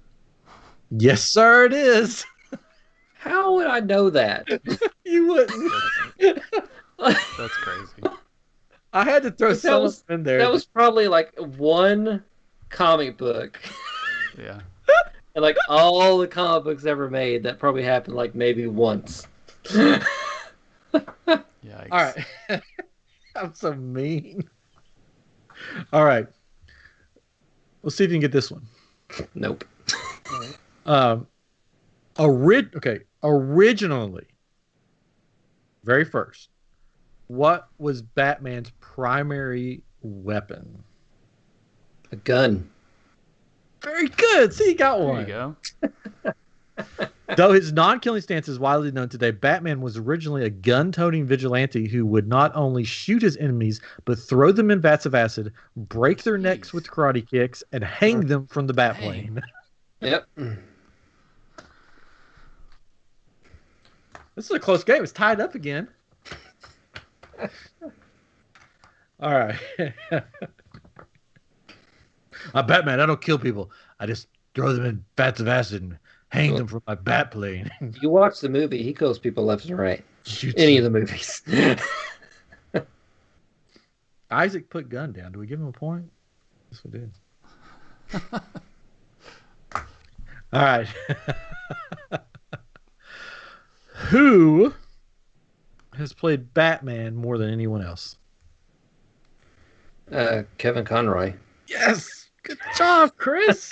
Yes, sir, it is. How would I know that? You wouldn't. That's crazy. I had to throw some in there. That was probably like one comic book. Yeah. And like all the comic books ever made, that probably happened like maybe once. Yikes. All right. I'm so mean. All right. Let's see if you can get this one. Nope. Originally, very first, what was Batman's primary weapon? A gun. Very good. See, you got There one. you go. Though his non-killing stance is widely known today, Batman was originally a gun-toting vigilante who would not only shoot his enemies, but throw them in vats of acid, break their necks with karate kicks, and hang them from the Batplane. Yep. This is a close game. It's tied up again. All right. I'm Batman. I don't kill people. I just throw them in vats of acid and hang them from my Batplane. You watch the movie, he kills people left and right. Shoots Any them. of the movies. Isaac put gun down. Do we give him a point? Yes, we did. All right. Who has played Batman more than anyone else? Kevin Conroy. Yes. Good job, Chris.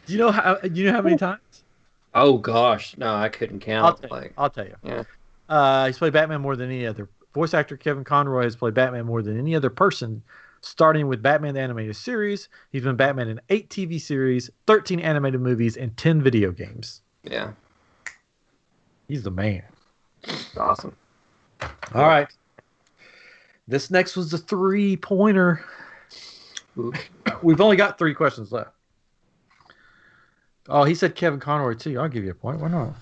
Do you know how many times? Oh gosh, no, I couldn't count. I'll tell you. Yeah. He's played Batman more than any other. Voice actor Kevin Conroy has played Batman more than any other person, starting with Batman the Animated Series. He's been Batman in 8 TV series, 13 animated movies, and 10 video games. Yeah. He's the man. Awesome. All right. This next was the 3-pointer. Ooh. We've only got 3 questions left. Oh, he said Kevin Conroy too. I'll give you a point. Why not?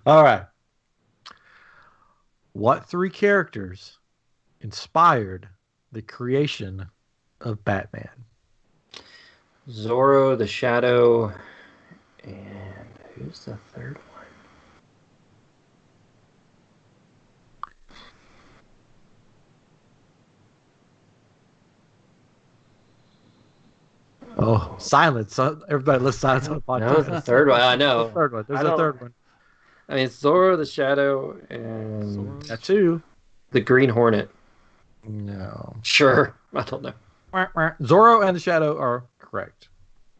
All right. What 3 characters inspired the creation of Batman? Zorro, the Shadow, and who's the third one? Oh, silence. Everybody listen silence on the podcast. No, the third one. I know. The third one. There's I a don't- third one. I mean, it's Zorro, the Shadow, and Got 2. the Green Hornet. No. Sure. I don't know. Zorro and the Shadow are correct.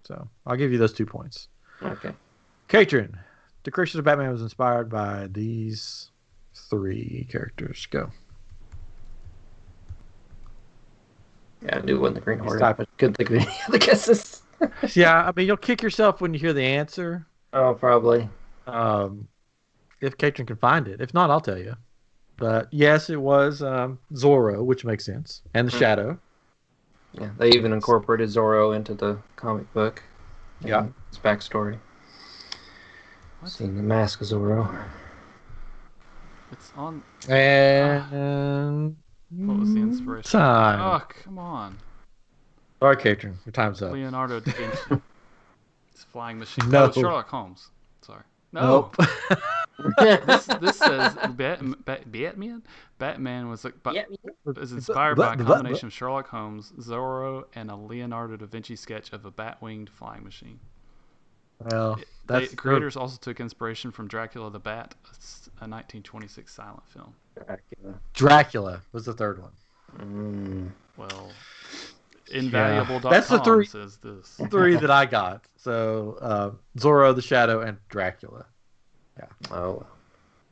So I'll give you those 2 points. Okay. Katrin, the creation of Batman was inspired by these 3 characters. Go. Yeah, I knew it wasn't the Green Hornet. typing. But couldn't think of any other guesses. Yeah, I mean, you'll kick yourself when you hear the answer. Oh, probably. If Katrin can find it. If not, I'll tell you. But yes, it was Zorro, which makes sense, and the Shadow. Yeah, they even incorporated Zorro into the comic book. Yeah. His backstory. Seeing the Mask of Zorro. It's on. And What was the inspiration? time. Oh, come on. All right, Katrin, your time's up. Leonardo da Vinci. It's flying machine. No. Oh, Sherlock Holmes. Sorry. No. Nope. This says Batman. Batman was is inspired by a combination of Sherlock Holmes, Zorro, and a Leonardo da Vinci sketch of a bat-winged flying machine. Well, The creators also took inspiration from Dracula the Bat, a 1926 silent film. Dracula was the third one. Well, invaluable.com That's the 3 says this. 3 that I got. So Zorro, the Shadow, and Dracula. Yeah. Oh,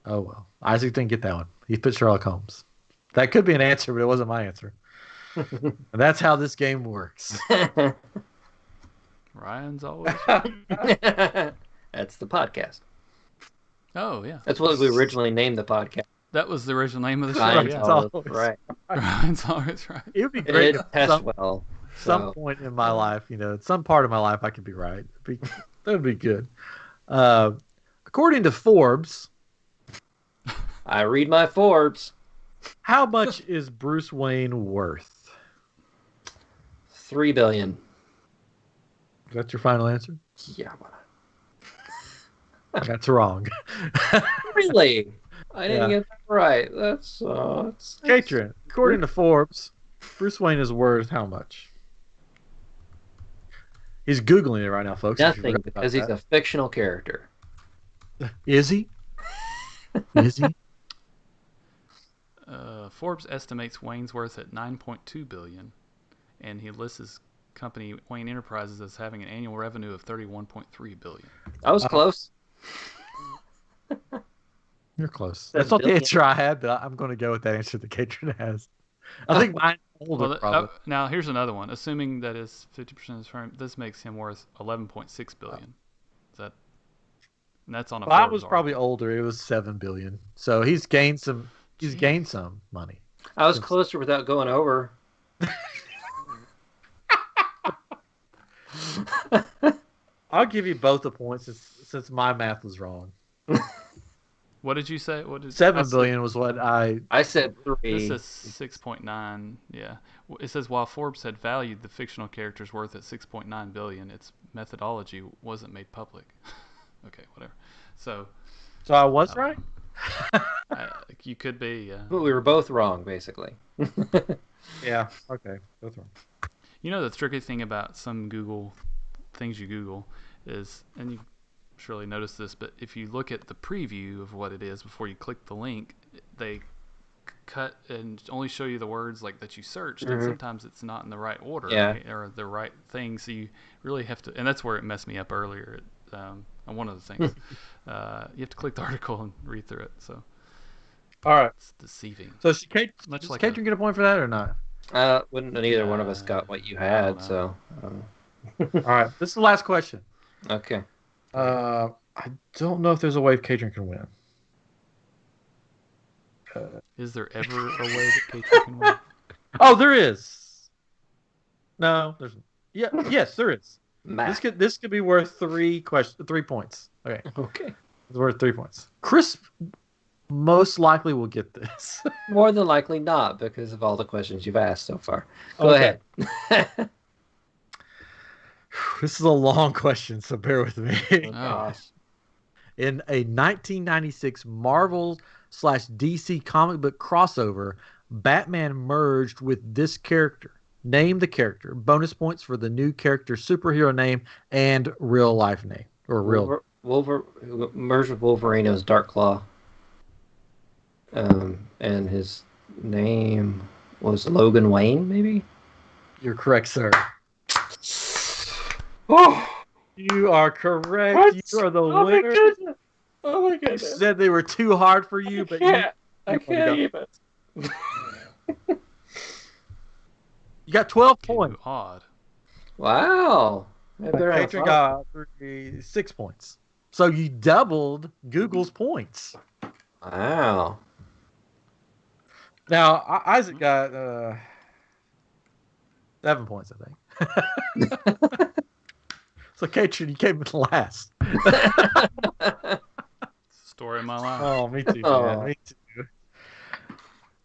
Oh well. Isaac didn't get that one. He put Sherlock Holmes. That could be an answer, but it wasn't my answer. And that's how this game works. well. Ryan's always. That's the podcast. Oh yeah, That's what we originally named the podcast. that was the original name of the show. Ryan's Yeah, always- right. Ryan's always right. It would be great It if tests some well. some point in my life, at some part of my life, I could be right. That would be good. According to Forbes, I read my Forbes. how much is Bruce Wayne worth? $3 billion. Is that your final answer? Yeah. That's wrong. Really? I didn't Yeah. get that right. That's Katrin, according to Forbes, Bruce Wayne is worth how much? He's Googling it right now, folks. if you nothing forgot about because he's that. a fictional character. Is he? Is he? Forbes estimates Wayne's worth at $9.2 billion, and he lists his company Wayne Enterprises as having an annual revenue of $31.3 billion. I was close. You're close. 7 That's not the billion. answer I had, but I'm going to go with that answer that Katrin has. I think mine's older, Well, probably. now here's another one. Assuming that is 50% of his firm, this makes him worth $11.6 billion. Is that? And that's on a. Mine Forbes was probably article. older. It was $7 billion. So he's gained some. He's gained some money. I was closer without going over. I'll give you both the points since my math was wrong. What did you say? What did $7 billion was what I said 3. This says 6.9. Yeah, it says while Forbes had valued the fictional character's worth at 6.9 billion, its methodology wasn't made public. Okay, whatever. So I was right. you could be. But we were both wrong, basically. Yeah. Okay. Both wrong. You know the tricky thing about some Google things you Google is, and you surely noticed this, but if you look at the preview of what it is before you click the link, they cut and only show you the words like that you searched, and sometimes it's not in the right order, right, or the right thing. So you really have to, and that's where it messed me up earlier. On one of the things, you have to click the article and read through it. So, all right, it's deceiving. So does Katrin get a point for that or not? Wouldn't neither one of us got what you had, so. All right, this is the last question. Okay. I don't know if there's a way Katrin can win. Is there ever a way that Katrin can win? Oh, there is. No, there's. Yeah, yes, there is. Math. This could be worth 3 points. Okay. Okay. It's worth 3 points. Chris most likely will get this. More than likely not, because of all the questions you've asked so far. Go ahead. This is a long question, so bear with me. Oh, gosh. In a 1996 Marvel/DC comic book crossover, Batman merged with this character. Name the character. Bonus points for the new character superhero name and real life name. Or real. Merged with Wolverine as Dark Claw. And his name was Logan Wayne, maybe? You're correct, sir. Oh, You are correct. What? You are the oh my winner. goodness. Oh my You goodness. said they were too hard for you, but I you can't even. got 12 Too points. odd. Wow. Maybe they're having Katrin fun. got 6 points. So you doubled Google's points. Wow. Now, Isaac got 7 points, I think. So, Katrin, you came in last. Story of my life. Oh, me too, man. Oh. Me too.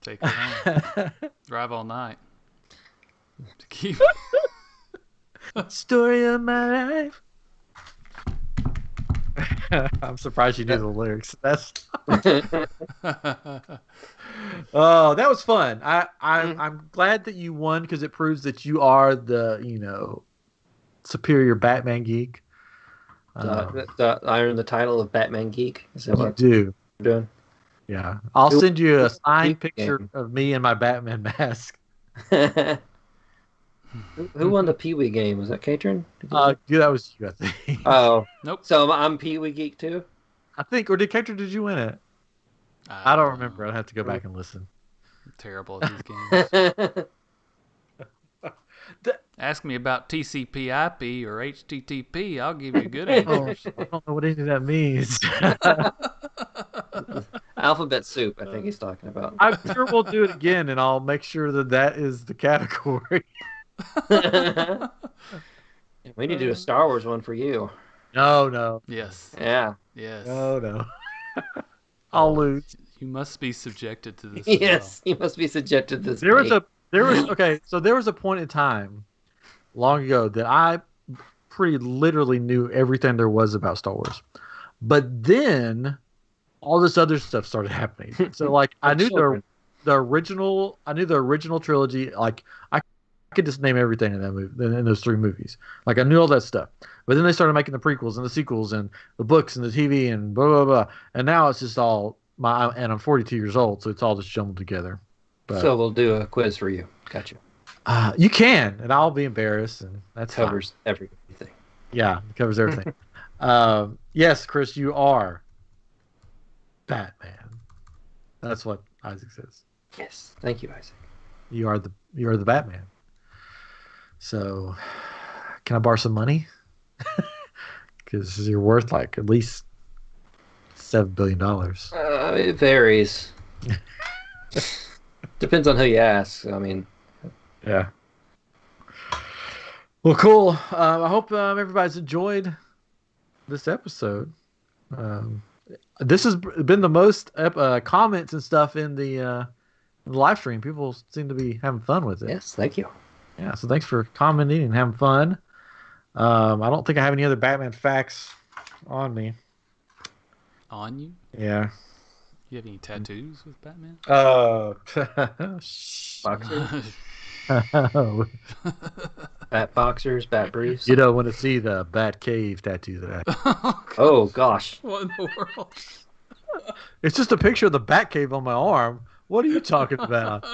Take it home. Drive all night. To keep. Story of my life. I'm surprised you knew the lyrics. That's oh, that was fun. I'm glad that you won because it proves that you are the superior Batman geek. I earned the title of Batman Geek. Is that You what do. we're doing? Yeah, I'll send you a signed Geek picture game. of me in my Batman mask. Who won the Pee Wee game? Was that Katrin? Yeah, that was you, I think. Oh, Nope. so I'm Pee Wee Geek too? I think, or did Katrin? Did you win it? I don't remember. I'd have to go back and listen. I'm terrible at these games. Oh, Ask me about TCP/IP or HTTP. I'll give you a good Oh, answer. I don't know what any of that means. Alphabet soup, I think he's talking about. I'm sure we'll do it again, and I'll make sure that is the category. We need to do a Star Wars one for you. No. Yes. Yeah. Yes. No. I'll lose. You must be subjected to this. as Yes, you must be subjected to this. There was a point in time long ago that I pretty literally knew everything there was about Star Wars. But then all this other stuff started happening. So like I knew the original trilogy, like I could just name everything in that movie, in those 3 movies. Like I knew all that stuff. But then they started making the prequels and the sequels and the books and the TV and blah blah blah. And now it's just all and I'm 42 years old, so it's all just jumbled together. But So we'll do a quiz for you. Gotcha. you can, and I'll be embarrassed, and that's fine. Covers everything. Yeah, it covers everything. Yes, Chris, you are Batman. That's what Isaac says. Yes. Thank you, Isaac. You are the Batman. So, can I borrow some money? Because you're worth like at least $7 billion. It varies. Depends on who you ask. I mean, Yeah. Well, cool. I hope everybody's enjoyed this episode. This has been the most comments and stuff in the live stream. People seem to be having fun with it. yes, thank you. Yeah, so thanks for commenting and having fun. I don't think I have any other Batman facts on me. On you? Yeah. You have any tattoos with Batman? Boxers, bat boxers, bat briefs. You don't want to see the Bat Cave tattoo that I... Oh gosh. What in the world? It's just a picture of the Bat Cave on my arm. What are you talking about?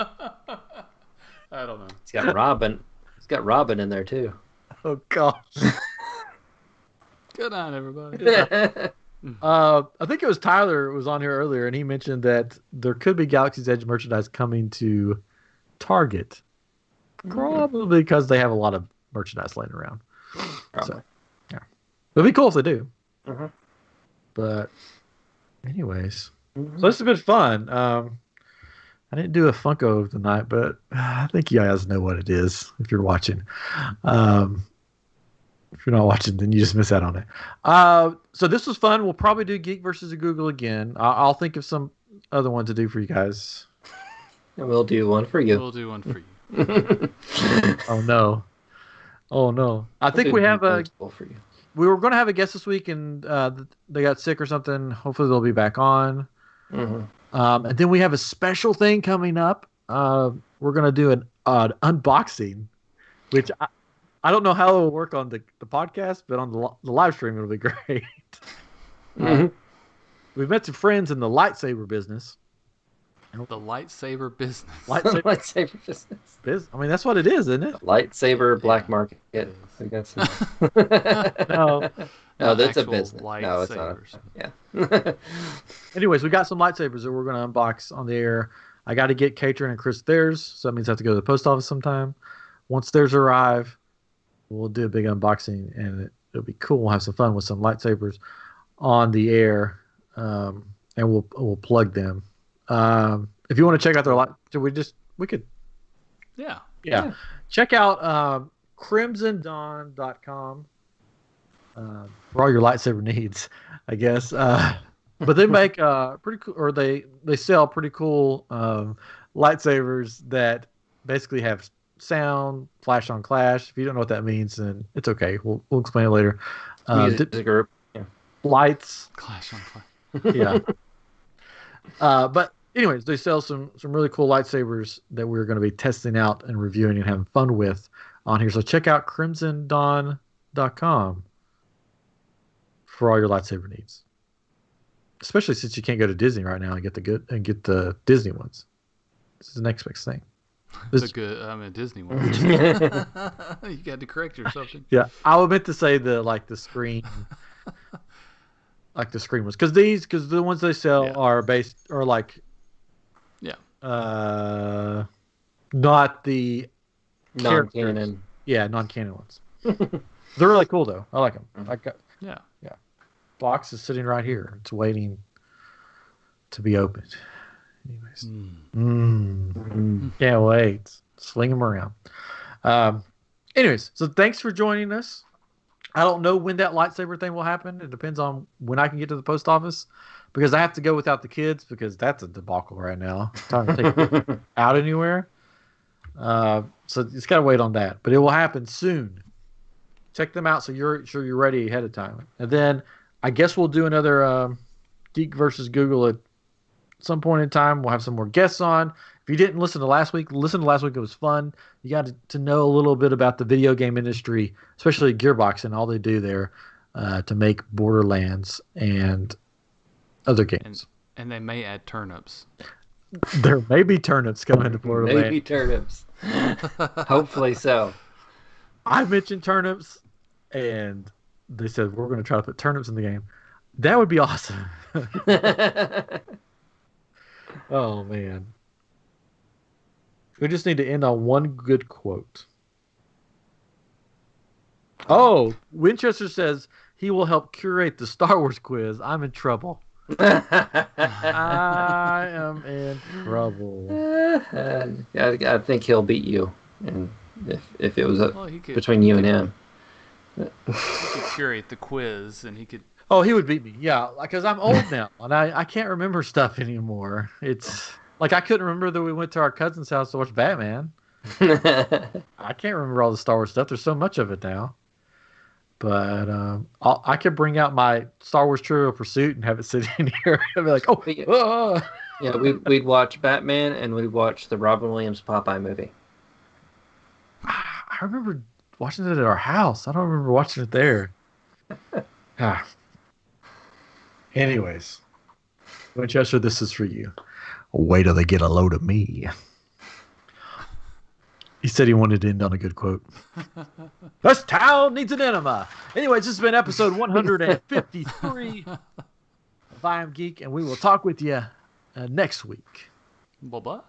I don't know. It's got Robin. It's got Robin in there too. Oh gosh. Good night, everybody. I think it was Tyler who was on here earlier, and he mentioned that there could be Galaxy's Edge merchandise coming to Target. Probably because they have a lot of merchandise laying around. Probably. So, yeah. It'd be cool if they do. Mhm. But, anyways. So this has been fun. I didn't do a Funko tonight, but I think you guys know what it is if you're watching. If you're not watching, then you just miss out on it. So this was fun. We'll probably do Geek versus Google again. I'll think of some other one to do for you guys. And we'll do one for you. We'll do one for you. Oh no. Oh no. I think we have a. For you. We were going to have a guest this week, and they got sick or something. Hopefully they'll be back on. Mhm. And then we have a special thing coming up. We're going to do an unboxing, which I don't know how it will work on the podcast, but on the live stream, it'll be great. Mhm. We've met some friends in the lightsaber business. The lightsaber business. Lightsaber business. I mean, that's what it is, isn't it? Lightsaber black Yeah. market. I guess. No. No, that's a Actual business. No, it's not. lightsabers. Yeah. Anyways, we got some lightsabers that we're going to unbox on the air. I got to get Katrin and Chris theirs, so that means I have to go to the post office sometime. Once theirs arrive, we'll do a big unboxing, and it'll be cool. We'll have some fun with some lightsabers on the air, and we'll plug them. If you want to check out their we could Yeah. check out crimsondawn.com for all your lightsaber needs, I guess. But they make pretty cool, or they sell pretty cool lightsabers that basically have sound, flash on clash. If you don't know what that means, then it's okay. We'll explain it later. Music group. Yeah. Lights, Clash on Clash. yeah. But anyways, they sell some really cool lightsabers that we're going to be testing out and reviewing and having fun with on here. So check out crimsondawn.com for all your lightsaber needs. Especially since you can't go to Disney right now and get the Disney ones. This is the next big thing. It's a good, Disney one. You got to correct yourself. Yeah, I was meant to say the screen, like the screen ones, because the ones they sell are not the Non-canon. Yeah, non-canon ones. They're really cool though. I like them. Yeah. Box is sitting right here. It's waiting to be opened. Anyways, can't wait. Sling them around. Anyways, so thanks for joining us. I don't know when that lightsaber thing will happen. It depends on when I can get to the post office, because I have to go without the kids, because that's a debacle right now. Time to take them out anywhere. So it's got to wait on that, but it will happen soon. Check them out so you're sure you're ready ahead of time. And then I guess we'll do another Geek versus Google at some point in time. We'll have some more guests on. If you didn't listen to last week, listen to last week. It was fun. You got to know a little bit about the video game industry, especially Gearbox and all they do there to make Borderlands and other games. And they may add turnips. There may be turnips coming to Florida Maybe Land. turnips. Hopefully so. I mentioned turnips, and they said we're going to try to put turnips in the game. That would be awesome. Oh man, we just need to end on one good quote. Oh, Winchester says he will help curate the Star Wars quiz. I'm in trouble. I am in trouble. I think he'll beat you, and if it was Well, between you and him. he could curate the quiz, and he could. Oh, he would beat me. Yeah, because I'm old now, and I can't remember stuff anymore. It's like I couldn't remember that we went to our cousin's house to watch Batman. I can't remember all the Star Wars stuff. There's so much of it now. But I could bring out my Star Wars Trivial Pursuit and have it sit in here and be like, oh, Yeah, we'd watch Batman and we'd watch the Robin Williams Popeye movie. I remember watching it at our house. I don't remember watching it there. Anyways, Winchester, this is for you. Wait till they get a load of me. He said he wanted to end on a good quote. This town needs an enema. Anyways, this has been episode 153 of iamGEEK, and we will talk with you next week. Bye-bye.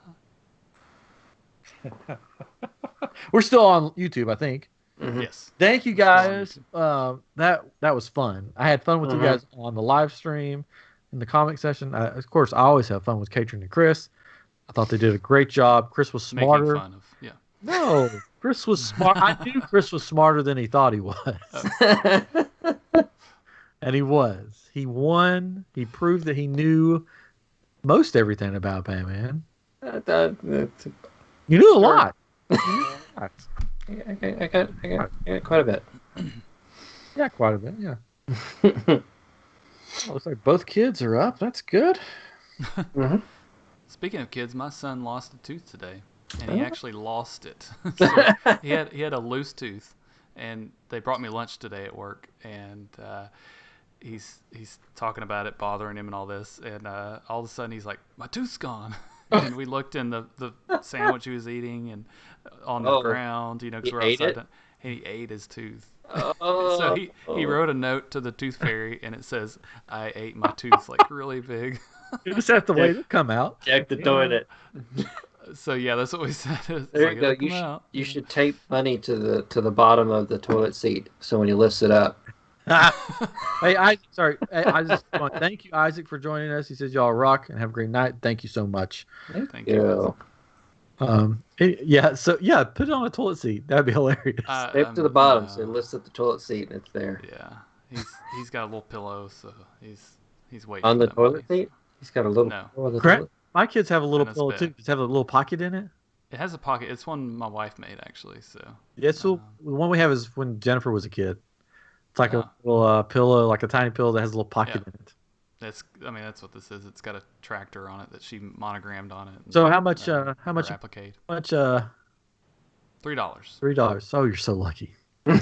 We're still on YouTube, I think. Mm-hmm. Yes. Thank you guys. That was fun. I had fun with you guys on the live stream, in the comic session. Of course, I always have fun with Katrin and Chris. I thought they did a great job. Chris was smarter. Making fun of, yeah. No, Chris was smart. I knew Chris was smarter than he thought he was. And he was. He won. He proved that he knew most everything about Batman. You knew a lot. You knew a lot. I got quite a bit. Yeah, quite a bit, yeah. Looks like both kids are up. That's good. Mm-hmm. Speaking of kids, my son lost a tooth today, and he actually lost it. So he had a loose tooth, and they brought me lunch today at work, and he's talking about it bothering him and all this, and all of a sudden he's like, my tooth's gone. And we looked in the sandwich he was eating and on the ground, because we're outside. And he ate his tooth. So he wrote a note to the tooth fairy, and it says, I ate my tooth, like really big. You just have to wait to come out. Check the toilet. So yeah, that's what we said. It's There like, you go. You should tape money to the bottom of the toilet seat, so when he lifts it up. Hey, Isaac, sorry. I just want to thank you, Isaac, for joining us. He says y'all rock and have a great night. Thank you so much. Thank you. Yeah, so yeah, put it on a toilet seat. That'd be hilarious. Tape to the bottom, so it lifts up the toilet seat and it's there. Yeah, he's got a little pillow, so he's waiting On for the that toilet money. seat? He's got a little No. pillow on the Correct. toilet? My kids have a little And it's pillow big. too. Does it have a little pocket in it? It has a pocket. It's one my wife made actually. So Yeah, so the one we have is when Jennifer was a kid. It's like a Ah. little pillow, like a tiny pillow that has a little pocket in it. that's what this is. It's got a tractor on it that she monogrammed on it. So how much? Or How much? Applicate. $3. $3. Oh, you're so lucky. You're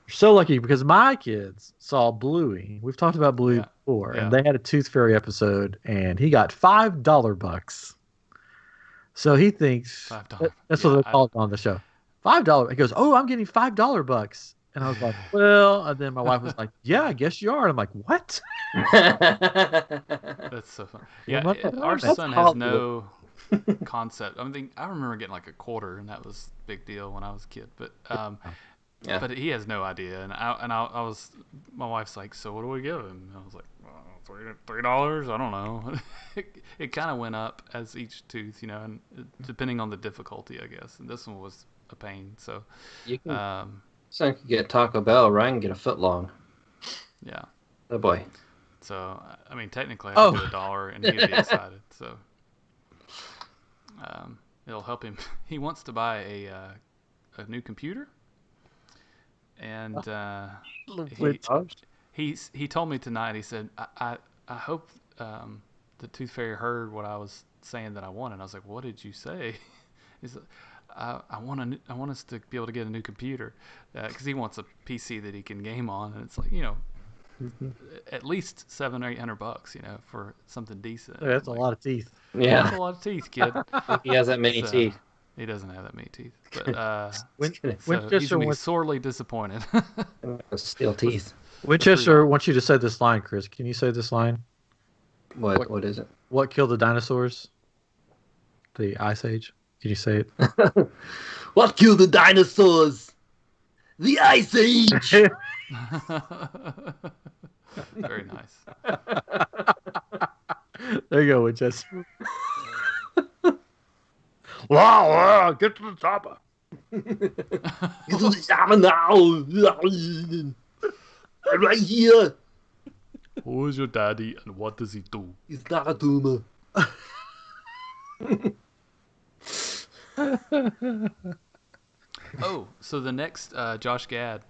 so lucky because my kids saw Bluey. We've talked about Bluey Yeah. before, Yeah. and they had a Tooth Fairy episode, and he got $5 bucks. So he thinks $5. that's what they call it on the show. $5. He goes, "Oh, I'm getting $5 bucks," and I was like, "Well," and then my wife was like, "Yeah, I guess you are." And I'm like, "What?" That's so fun. Yeah, Well, our that's son Hollywood. has no concept. I remember getting like a quarter, and that was a big deal when I was a kid. But Yeah. but he has no idea. And I was, my wife's like, so what do we give him? And I was like, $3. I don't know. It kind of went up as each tooth, and depending on the difficulty, I guess. And this one was a pain. So You can, son could get Taco Bell, Ryan can get a foot long. yeah. Oh boy. So technically, I could do $1, and he'd be excited. So it'll help him. He wants to buy a new computer, and he told me tonight. He said, "I hope the Tooth Fairy heard what I was saying that I wanted." I was like, "What did you say?" He said, I want us to be able to get a new computer because he wants a PC that he can game on, and it's like at least $700 or $800, for something decent. That's a Like, lot of teeth. That's Yeah, a lot of teeth, kid. he has that many So, teeth. he doesn't have that many teeth, but so he's Winchester gonna be wants, sorely disappointed. Steel teeth. Winchester wants you to say this line, Chris. Can you say this line? What is it? What killed the dinosaurs? The Ice Age. Can you say it? What killed the dinosaurs? The Ice Age. Very nice. There you go, Winchester. Wow, get to the chopper. Get to the chopper now. Right here. Who is your daddy and what does he do? He's not a tumor. Oh, so the next Josh Gad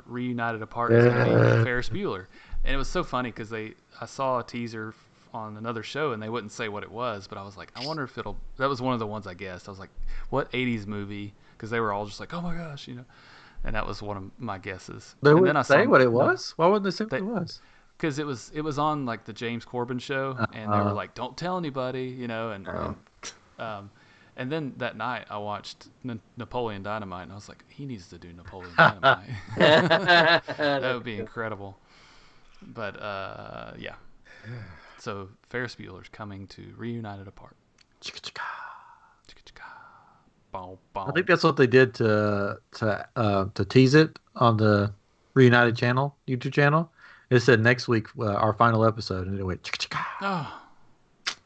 reunited apart is going to be Ferris Bueller, and it was so funny because I saw a teaser on another show and they wouldn't say what it was, but I was like, I wonder if it'll. That was one of the ones I guessed. I was like, what '80s movie? Because they were all just like, oh my gosh, and that was one of my guesses. They and wouldn't then I say saw, what it was? Why wouldn't they say what it was? Because it was on like the James Corbin show, and they were like, don't tell anybody, and then that night I watched Napoleon Dynamite, and I was like, he needs to do Napoleon Dynamite. That would be incredible. But yeah. So Ferris Bueller's coming to Reunited Apart. I think that's what they did to tease it on the Reunited channel, YouTube channel. It said next week our final episode, and it went. Oh,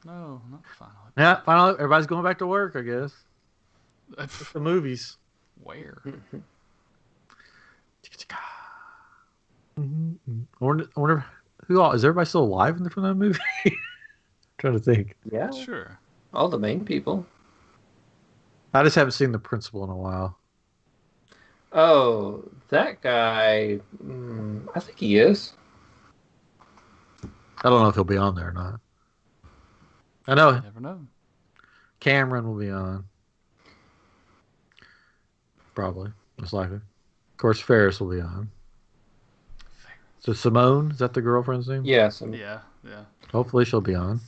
no, not the final. Yeah, finally, everybody's going back to work, I guess. It's the movies. Where? I wonder who all is everybody still alive from that movie? Trying to think. Yeah, Sure. all the main people. I just haven't seen The Principal in a while. Oh, that guy. I think he is. I don't know if he'll be on there or not. I know You never know. Cameron will be on. Probably, most likely. Of course, Ferris will be on. So Simone, is that the girlfriend's name? Yes. Yeah. Hopefully she'll be on.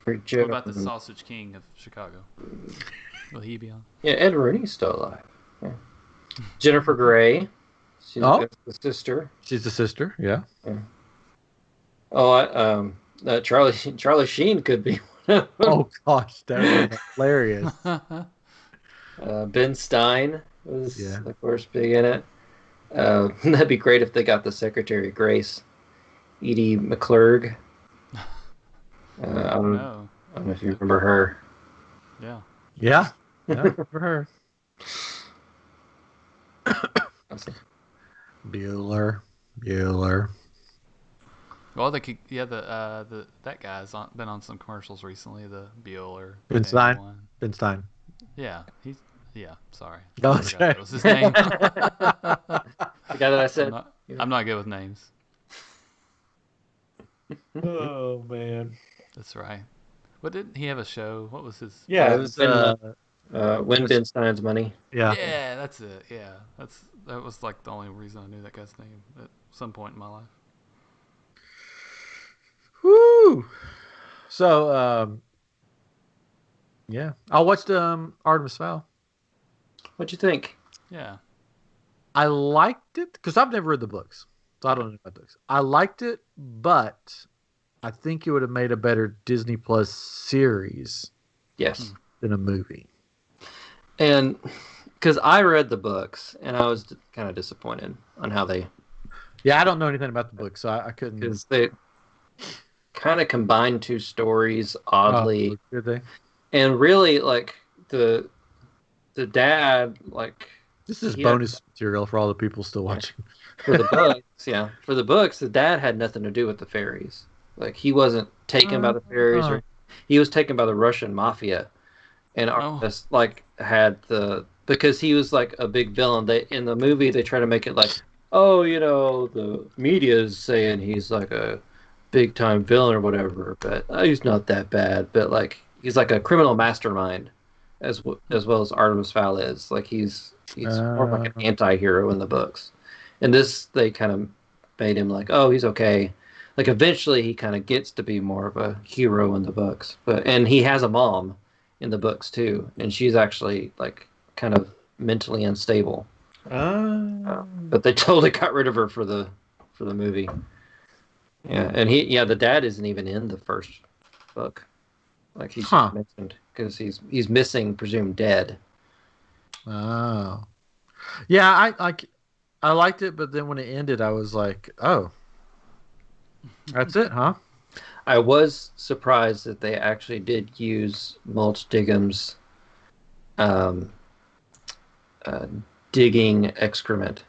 What about the Sausage King of Chicago? Will he be on? Yeah, Ed Rooney's still alive. Yeah. Jennifer Grey. She's the sister. She's the sister, yeah. Oh, Charlie Sheen could be one of them. Oh gosh, that would be hilarious. Ben Stein was, of course, big in it. That'd be great if they got the Secretary of Grace, Edie McClurg. I don't know if you remember her. Yeah, for her. Bueller. Well, they could, that guy's been on some commercials recently. The Bueller. Ben Stein. Yeah, sorry. Oh, I forgot that was his name. The guy that I said. I'm not good with names. Oh man, that's right. What didn't he have a show? What was his? Yeah, it was Win Ben Stein's Money. Yeah, that's it. Yeah, that was like the only reason I knew that guy's name at some point in my life. Woo! So, yeah, I watched Artemis Fowl. What'd you think? Yeah, I liked it because I've never read the books, so I don't know about books. I liked it, but I think it would have made a better Disney Plus series. Yes, than a movie. And because I read the books and I was kind of disappointed on how they. Yeah, I don't know anything about the book, so I couldn't. Because they kind of combined two stories oddly. Oh, did they? And really, like the dad, like this is bonus material for all the people still watching. For the books, for the books, the dad had nothing to do with the fairies. Like he wasn't taken by the fairies, or he was taken by the Russian mafia. And Artemis had because he was like a big villain. In the movie they try to make it like, the media is saying he's like a big time villain or whatever, but he's not that bad. But like he's like a criminal mastermind, as well as Artemis Fowl is. Like he's more like an anti-hero in the books. And this they kind of made him like, oh, he's okay. Like eventually he kind of gets to be more of a hero in the books, and he has a mom in the books too, and she's actually like kind of mentally unstable. But they totally got rid of her for the movie. Yeah, and the dad isn't even in the first book. Like he's just mentioned because he's missing, presumed dead. Oh, yeah. I liked it, but then when it ended, I was like, oh, that's it, huh? I was surprised that they actually did use Mulch Diggum's um, uh, digging excrement.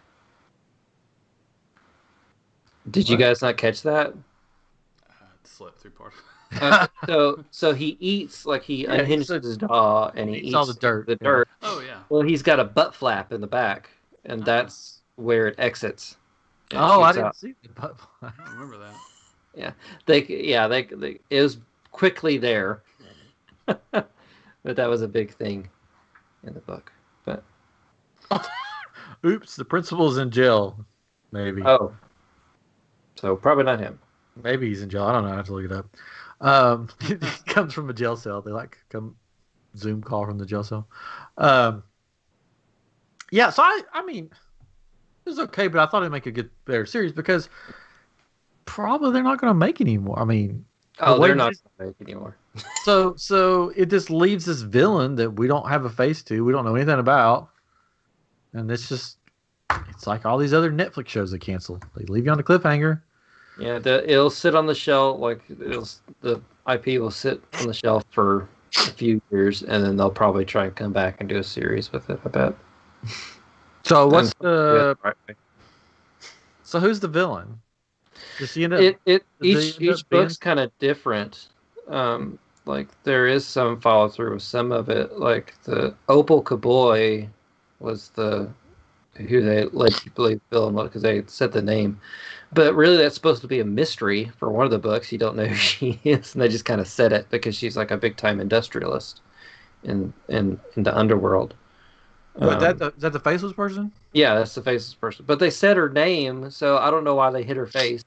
Did you guys not catch that? It slipped through part. So he eats, like he unhinges his jaw and he eats all the dirt. The dirt. Oh yeah. Well, he's got a butt flap in the back, and that's where it exits. It Oh, I shoots didn't out. see the butt. I don't remember that. Yeah, they it was quickly there, but that was a big thing in the book. But Oops, the principal's in jail. Maybe. oh, so probably not him. Maybe he's in jail. I don't know. I have to look it up. He comes from a jail cell. They like come Zoom call from the jail cell. Yeah, so I mean, it was okay, but I thought it'd make a better series because probably they're not going to make any more. I mean, They're not going to make anymore. So it just leaves this villain that we don't have a face to, we don't know anything about, and it's like all these other Netflix shows they cancel. They leave you on a cliffhanger. Yeah, it'll sit on the shelf, like the IP will sit on the shelf for a few years, and then they'll probably try and come back and do a series with it, I bet. So what's so who's the villain? Does he end up? Each book's kind of different. Like there is some follow through with some of it. Like the Opal Cowboy was who they led to believe villain was because they said the name. But really, that's supposed to be a mystery for one of the books. You don't know who she is, and they just kind of said it because she's like a big time industrialist in the underworld. Is that the faceless person? Yeah, that's the faceless person. But they said her name, so I don't know why they hit her face.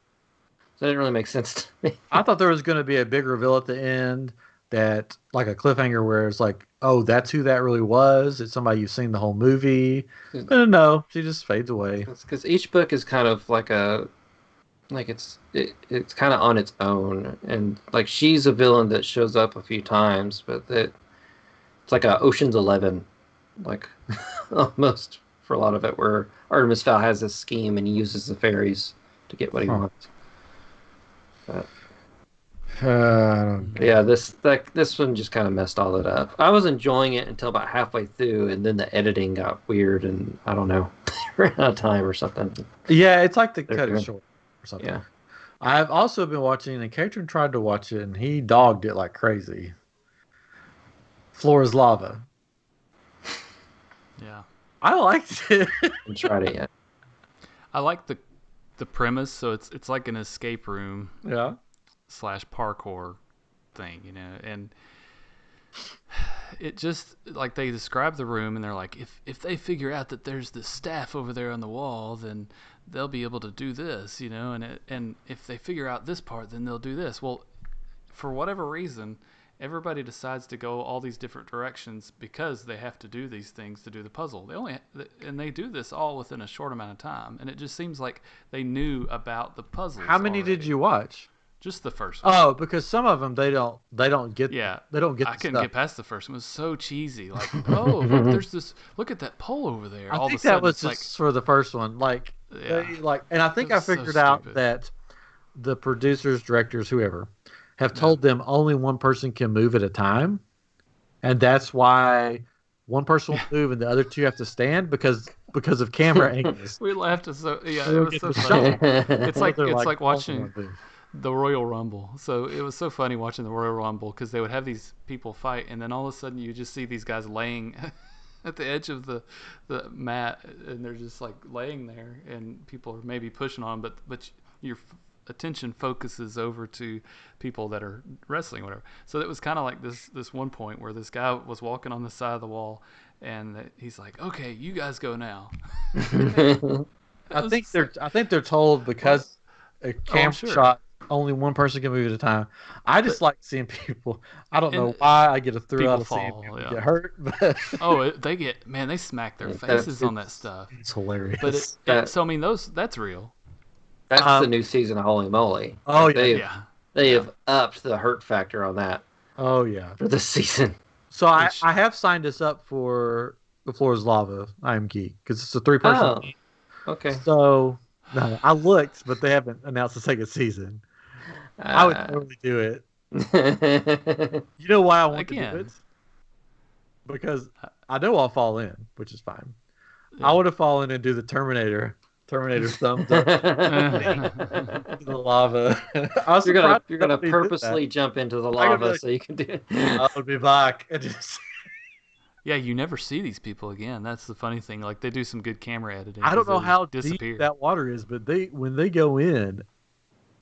So it didn't really make sense to me. I thought there was going to be a big reveal at the end, that like a cliffhanger where it's like, oh, that's who that really was. It's somebody you've seen the whole movie. But no, she just fades away. It's because each book is kind of like it's kind of on its own, and like she's a villain that shows up a few times, but it's like a Ocean's 11, like almost for a lot of it, where Artemis Fowl has this scheme and he uses the fairies to get what he wants. But, yeah, this one just kind of messed all it up. I was enjoying it until about halfway through, and then the editing got weird, and I don't know, ran out of time or something. Yeah, it's like they cut it short or something. Yeah. I've also been watching, and Katrin tried to watch it, and he dogged it like crazy. Floor is Lava. Yeah. I liked it. I haven't tried it yet. I like the premise. So it's like an escape room. Yeah. / parkour thing, and it just like they describe the room and they're like, if they figure out that there's this staff over there on the wall, then they'll be able to do this, and if they figure out this part, then they'll do this. Well, for whatever reason, everybody decides to go all these different directions because they have to do these things to do the puzzle. They do this all within a short amount of time, and it just seems like they knew about the puzzles. How many did you watch? Just the first one. Oh, because some of them they don't get. Yeah, they don't get. I couldn't get past the first one. It was so cheesy. Like, oh, look, there's this. Look at that pole over there. I all think of a sudden, that was it's just for the first one. Like, Yeah. and I think I It's so figured out stupid. that the producers, directors, whoever, have told them only one person can move at a time, and that's why one person will move and the other two have to stand because of camera angles. We laughed at it They'll was get so the funny. shot. It's like They're it's like oh, watching boom. the Royal Rumble. So it was so funny watching the Royal Rumble because they would have these people fight, and then all of a sudden you just see these guys laying at the edge of the mat, and they're just like laying there, and people are maybe pushing on them, but your attention focuses over to people that are wrestling or whatever. So it was kind of like this one point where this guy was walking on the side of the wall, and he's like, "Okay, you guys go now." I think they're told because a camera sure. shot only one person can move at a time. I just like seeing people. I don't know And why I get a thrill people out of seeing fall, people yeah. get hurt, but They smack their Yeah, faces on that it's- stuff. it's hilarious. But so I mean, that's real. That's the new season of Holy Moly. Oh, Like, yeah. They have upped the hurt factor on that Oh yeah. for this season. So Which- I have signed us up for The Floor is Lava. iamGEEK because it's a 3-person. Oh, okay. So no, I looked, but they haven't announced the second season. I would totally do it. You know why I want to do Again. it? Because I know I'll fall in, which is fine. Yeah. I would have fallen and do the Terminator thumbs up to the lava. I was You're gonna surprised nobody did purposely jump into the I'm gonna be lava like- so you can do it. that. I would be back and just. Yeah, you never see these people again. That's the funny thing. Like they do some good camera editing. I don't 'cause know they how disappear. deep that water is, but when they go in,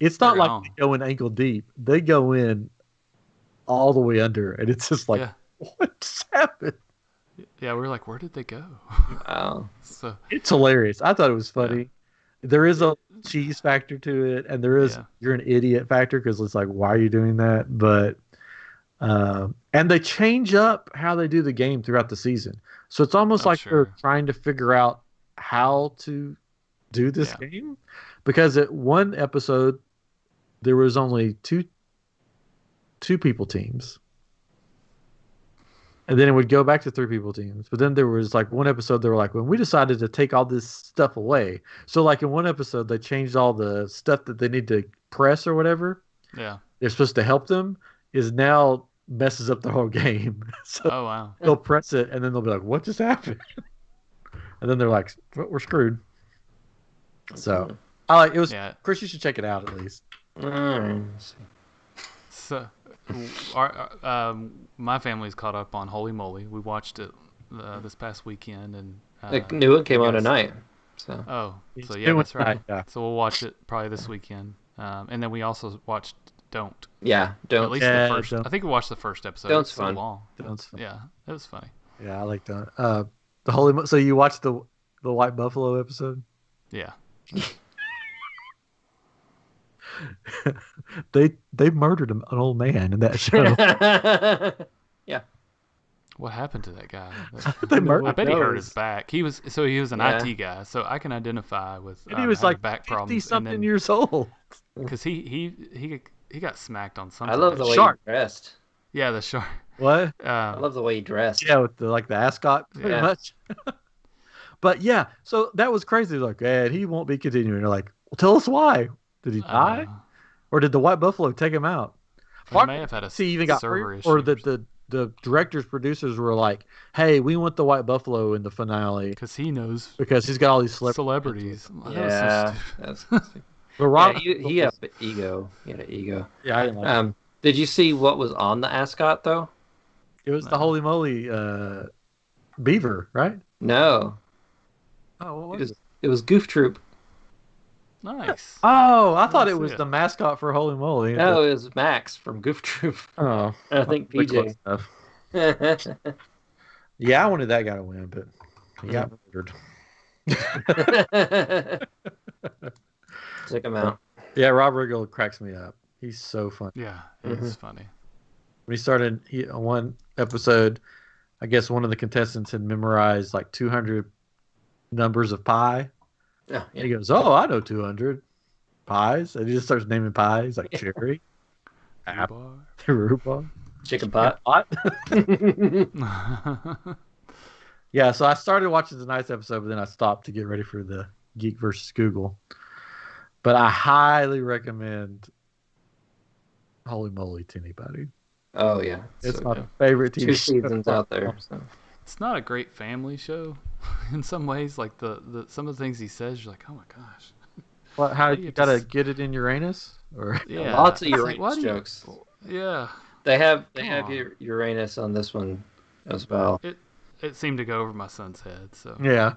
it's not They're like gone. they go in ankle deep. They go in all the way under, and it's just like, Yeah. what just happened? Yeah, we're like, where did they go? Wow. So It's hilarious. I thought it was funny. There is a cheese factor to it, and there is Yeah. you're an idiot factor because it's like, why are you doing that? But and they change up how they do the game throughout the season, so it's almost Oh, like sure. they're trying to figure out how to do this Yeah. game. Because at one episode, there was only two people teams. And then it would go back to 3 people teams. But then there was like one episode they were like, when we decided to take all this stuff away. So like in one episode they changed all the stuff that they need to press or whatever. yeah. They're supposed to help them is now messes up the whole game. So Oh wow. they'll press it and then they'll be like, what just happened? And then they're like, we're screwed. So I like it was Yeah. Chris, you should check it out at least. Alright. So, my family's caught up on Holy Moly. We watched it this past weekend, and The new one came out guys- tonight. So oh, It's so yeah, new that's right. tonight, yeah. So we'll watch it probably this weekend, and then we also watched Don't. yeah, At don't. least Yeah, the first. Don't. I think we watched the first episode. Dont's It's so fun. long. Sounds fun. Yeah, it was funny. Yeah, I like that. The Holy So you watched the White Buffalo episode? Yeah. They murdered an old man in that show. What happened to that guy? They murdered. I bet he hurt knows? his back. He was an Yeah. IT guy, so I can identify with. And he was having like back 50 problems, something years old. because he got smacked on something. I love the way Shark. he dressed. Yeah, the shark. What? I love the way he dressed. Yeah, with the ascot, pretty Yeah. much. But yeah, so that was crazy. Like, he won't be continuing. They're like, well, tell us why. Did he die, or did the White Buffalo take him out? He may have had a He even got server hurt, issue. or that the directors, producers were like, "Hey, we want the White Buffalo in the finale because he knows because he's got all these celebrities. That was so Yeah, stupid. that's. But Rob, He had an ego. He had an ego. yeah, I didn't like it. Did you see what was on the ascot though? It was the Holy Moly beaver, right? No, Oh, what it was was it was Goof Troop. Nice. Oh, I thought Let's it see was it. the mascot for Holy Moly. No, it was Max from Goof Troop. Oh, I think the close PJ. enough. Took Yeah, I wanted that guy to win, but he got murdered. him out. Yeah, Rob Riggle cracks me up. He's so funny. Yeah, it's funny. When he started on one episode, I guess one of the contestants had memorized like 200 numbers of pi. Oh, And he goes, "Oh, I know 200 pies." And he just starts naming pies like cherry, apple, rhubarb, Chicken pot. pot. Yeah, so I started watching tonight's episode, but then I stopped to get ready for the Geek versus Google. But I highly recommend Holy Moly to anybody. Oh yeah, It's so my good. favorite TV 2 show. seasons out there. So. It's not a great family show in some ways. Like the some of the things he says, you're like, oh my gosh. What, how Why do you you have gotta to get it in Uranus? Or Yeah. Lots of It's like, why Uranus do you- jokes. Yeah. They have Come on. Uranus on this one as well. It seemed to go over my son's head, so yeah.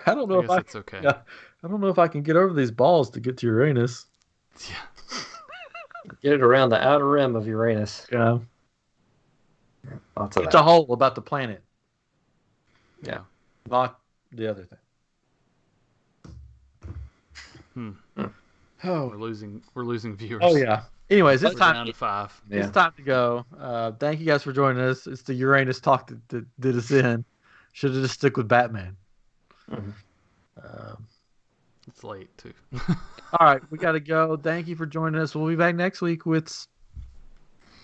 I don't know I if guess I it's okay. yeah. I don't know if I can get over these balls to get to Uranus. Yeah. Get it around the outer rim of Uranus. Yeah. Lots of It's that. a whole about the planet. Yeah. Not the other thing. Hmm. Oh, We're losing viewers. oh yeah. Anyways, it's We're time. down to 5. It's time to go. Thank you guys for joining us. It's the Uranus talk that did us in. Should have just stick with Batman. Mhm. It's late too. All right, we got to go. Thank you for joining us. We'll be back next week with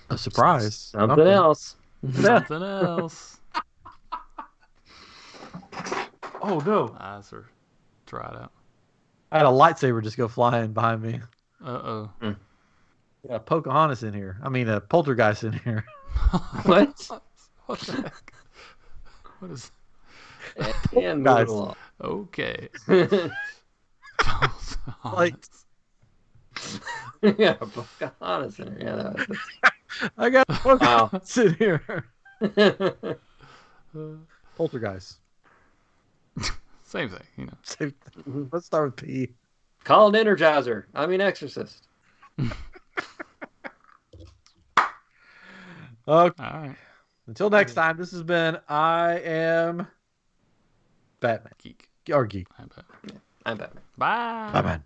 a surprise. Something else. Something else. Oh no! Eyes are dried out. I had a lightsaber just go flying behind me. Uh-oh. Yeah, Pocahontas in here. I mean, a poltergeist in here. What? What the heck? What is... And Guys. move along. Okay. Like, Yeah, Pocahontas in here. Yeah, I got Pocahontas in here. that Poltergeist. Same thing, you know. Same thing. Let's start with P. Call an Energizer. I mean, Exorcist. Okay. All right. Until next time, this has been I Am Batman. Geek. Or Geek. I'm back. I'm Batman. Bye. Batman.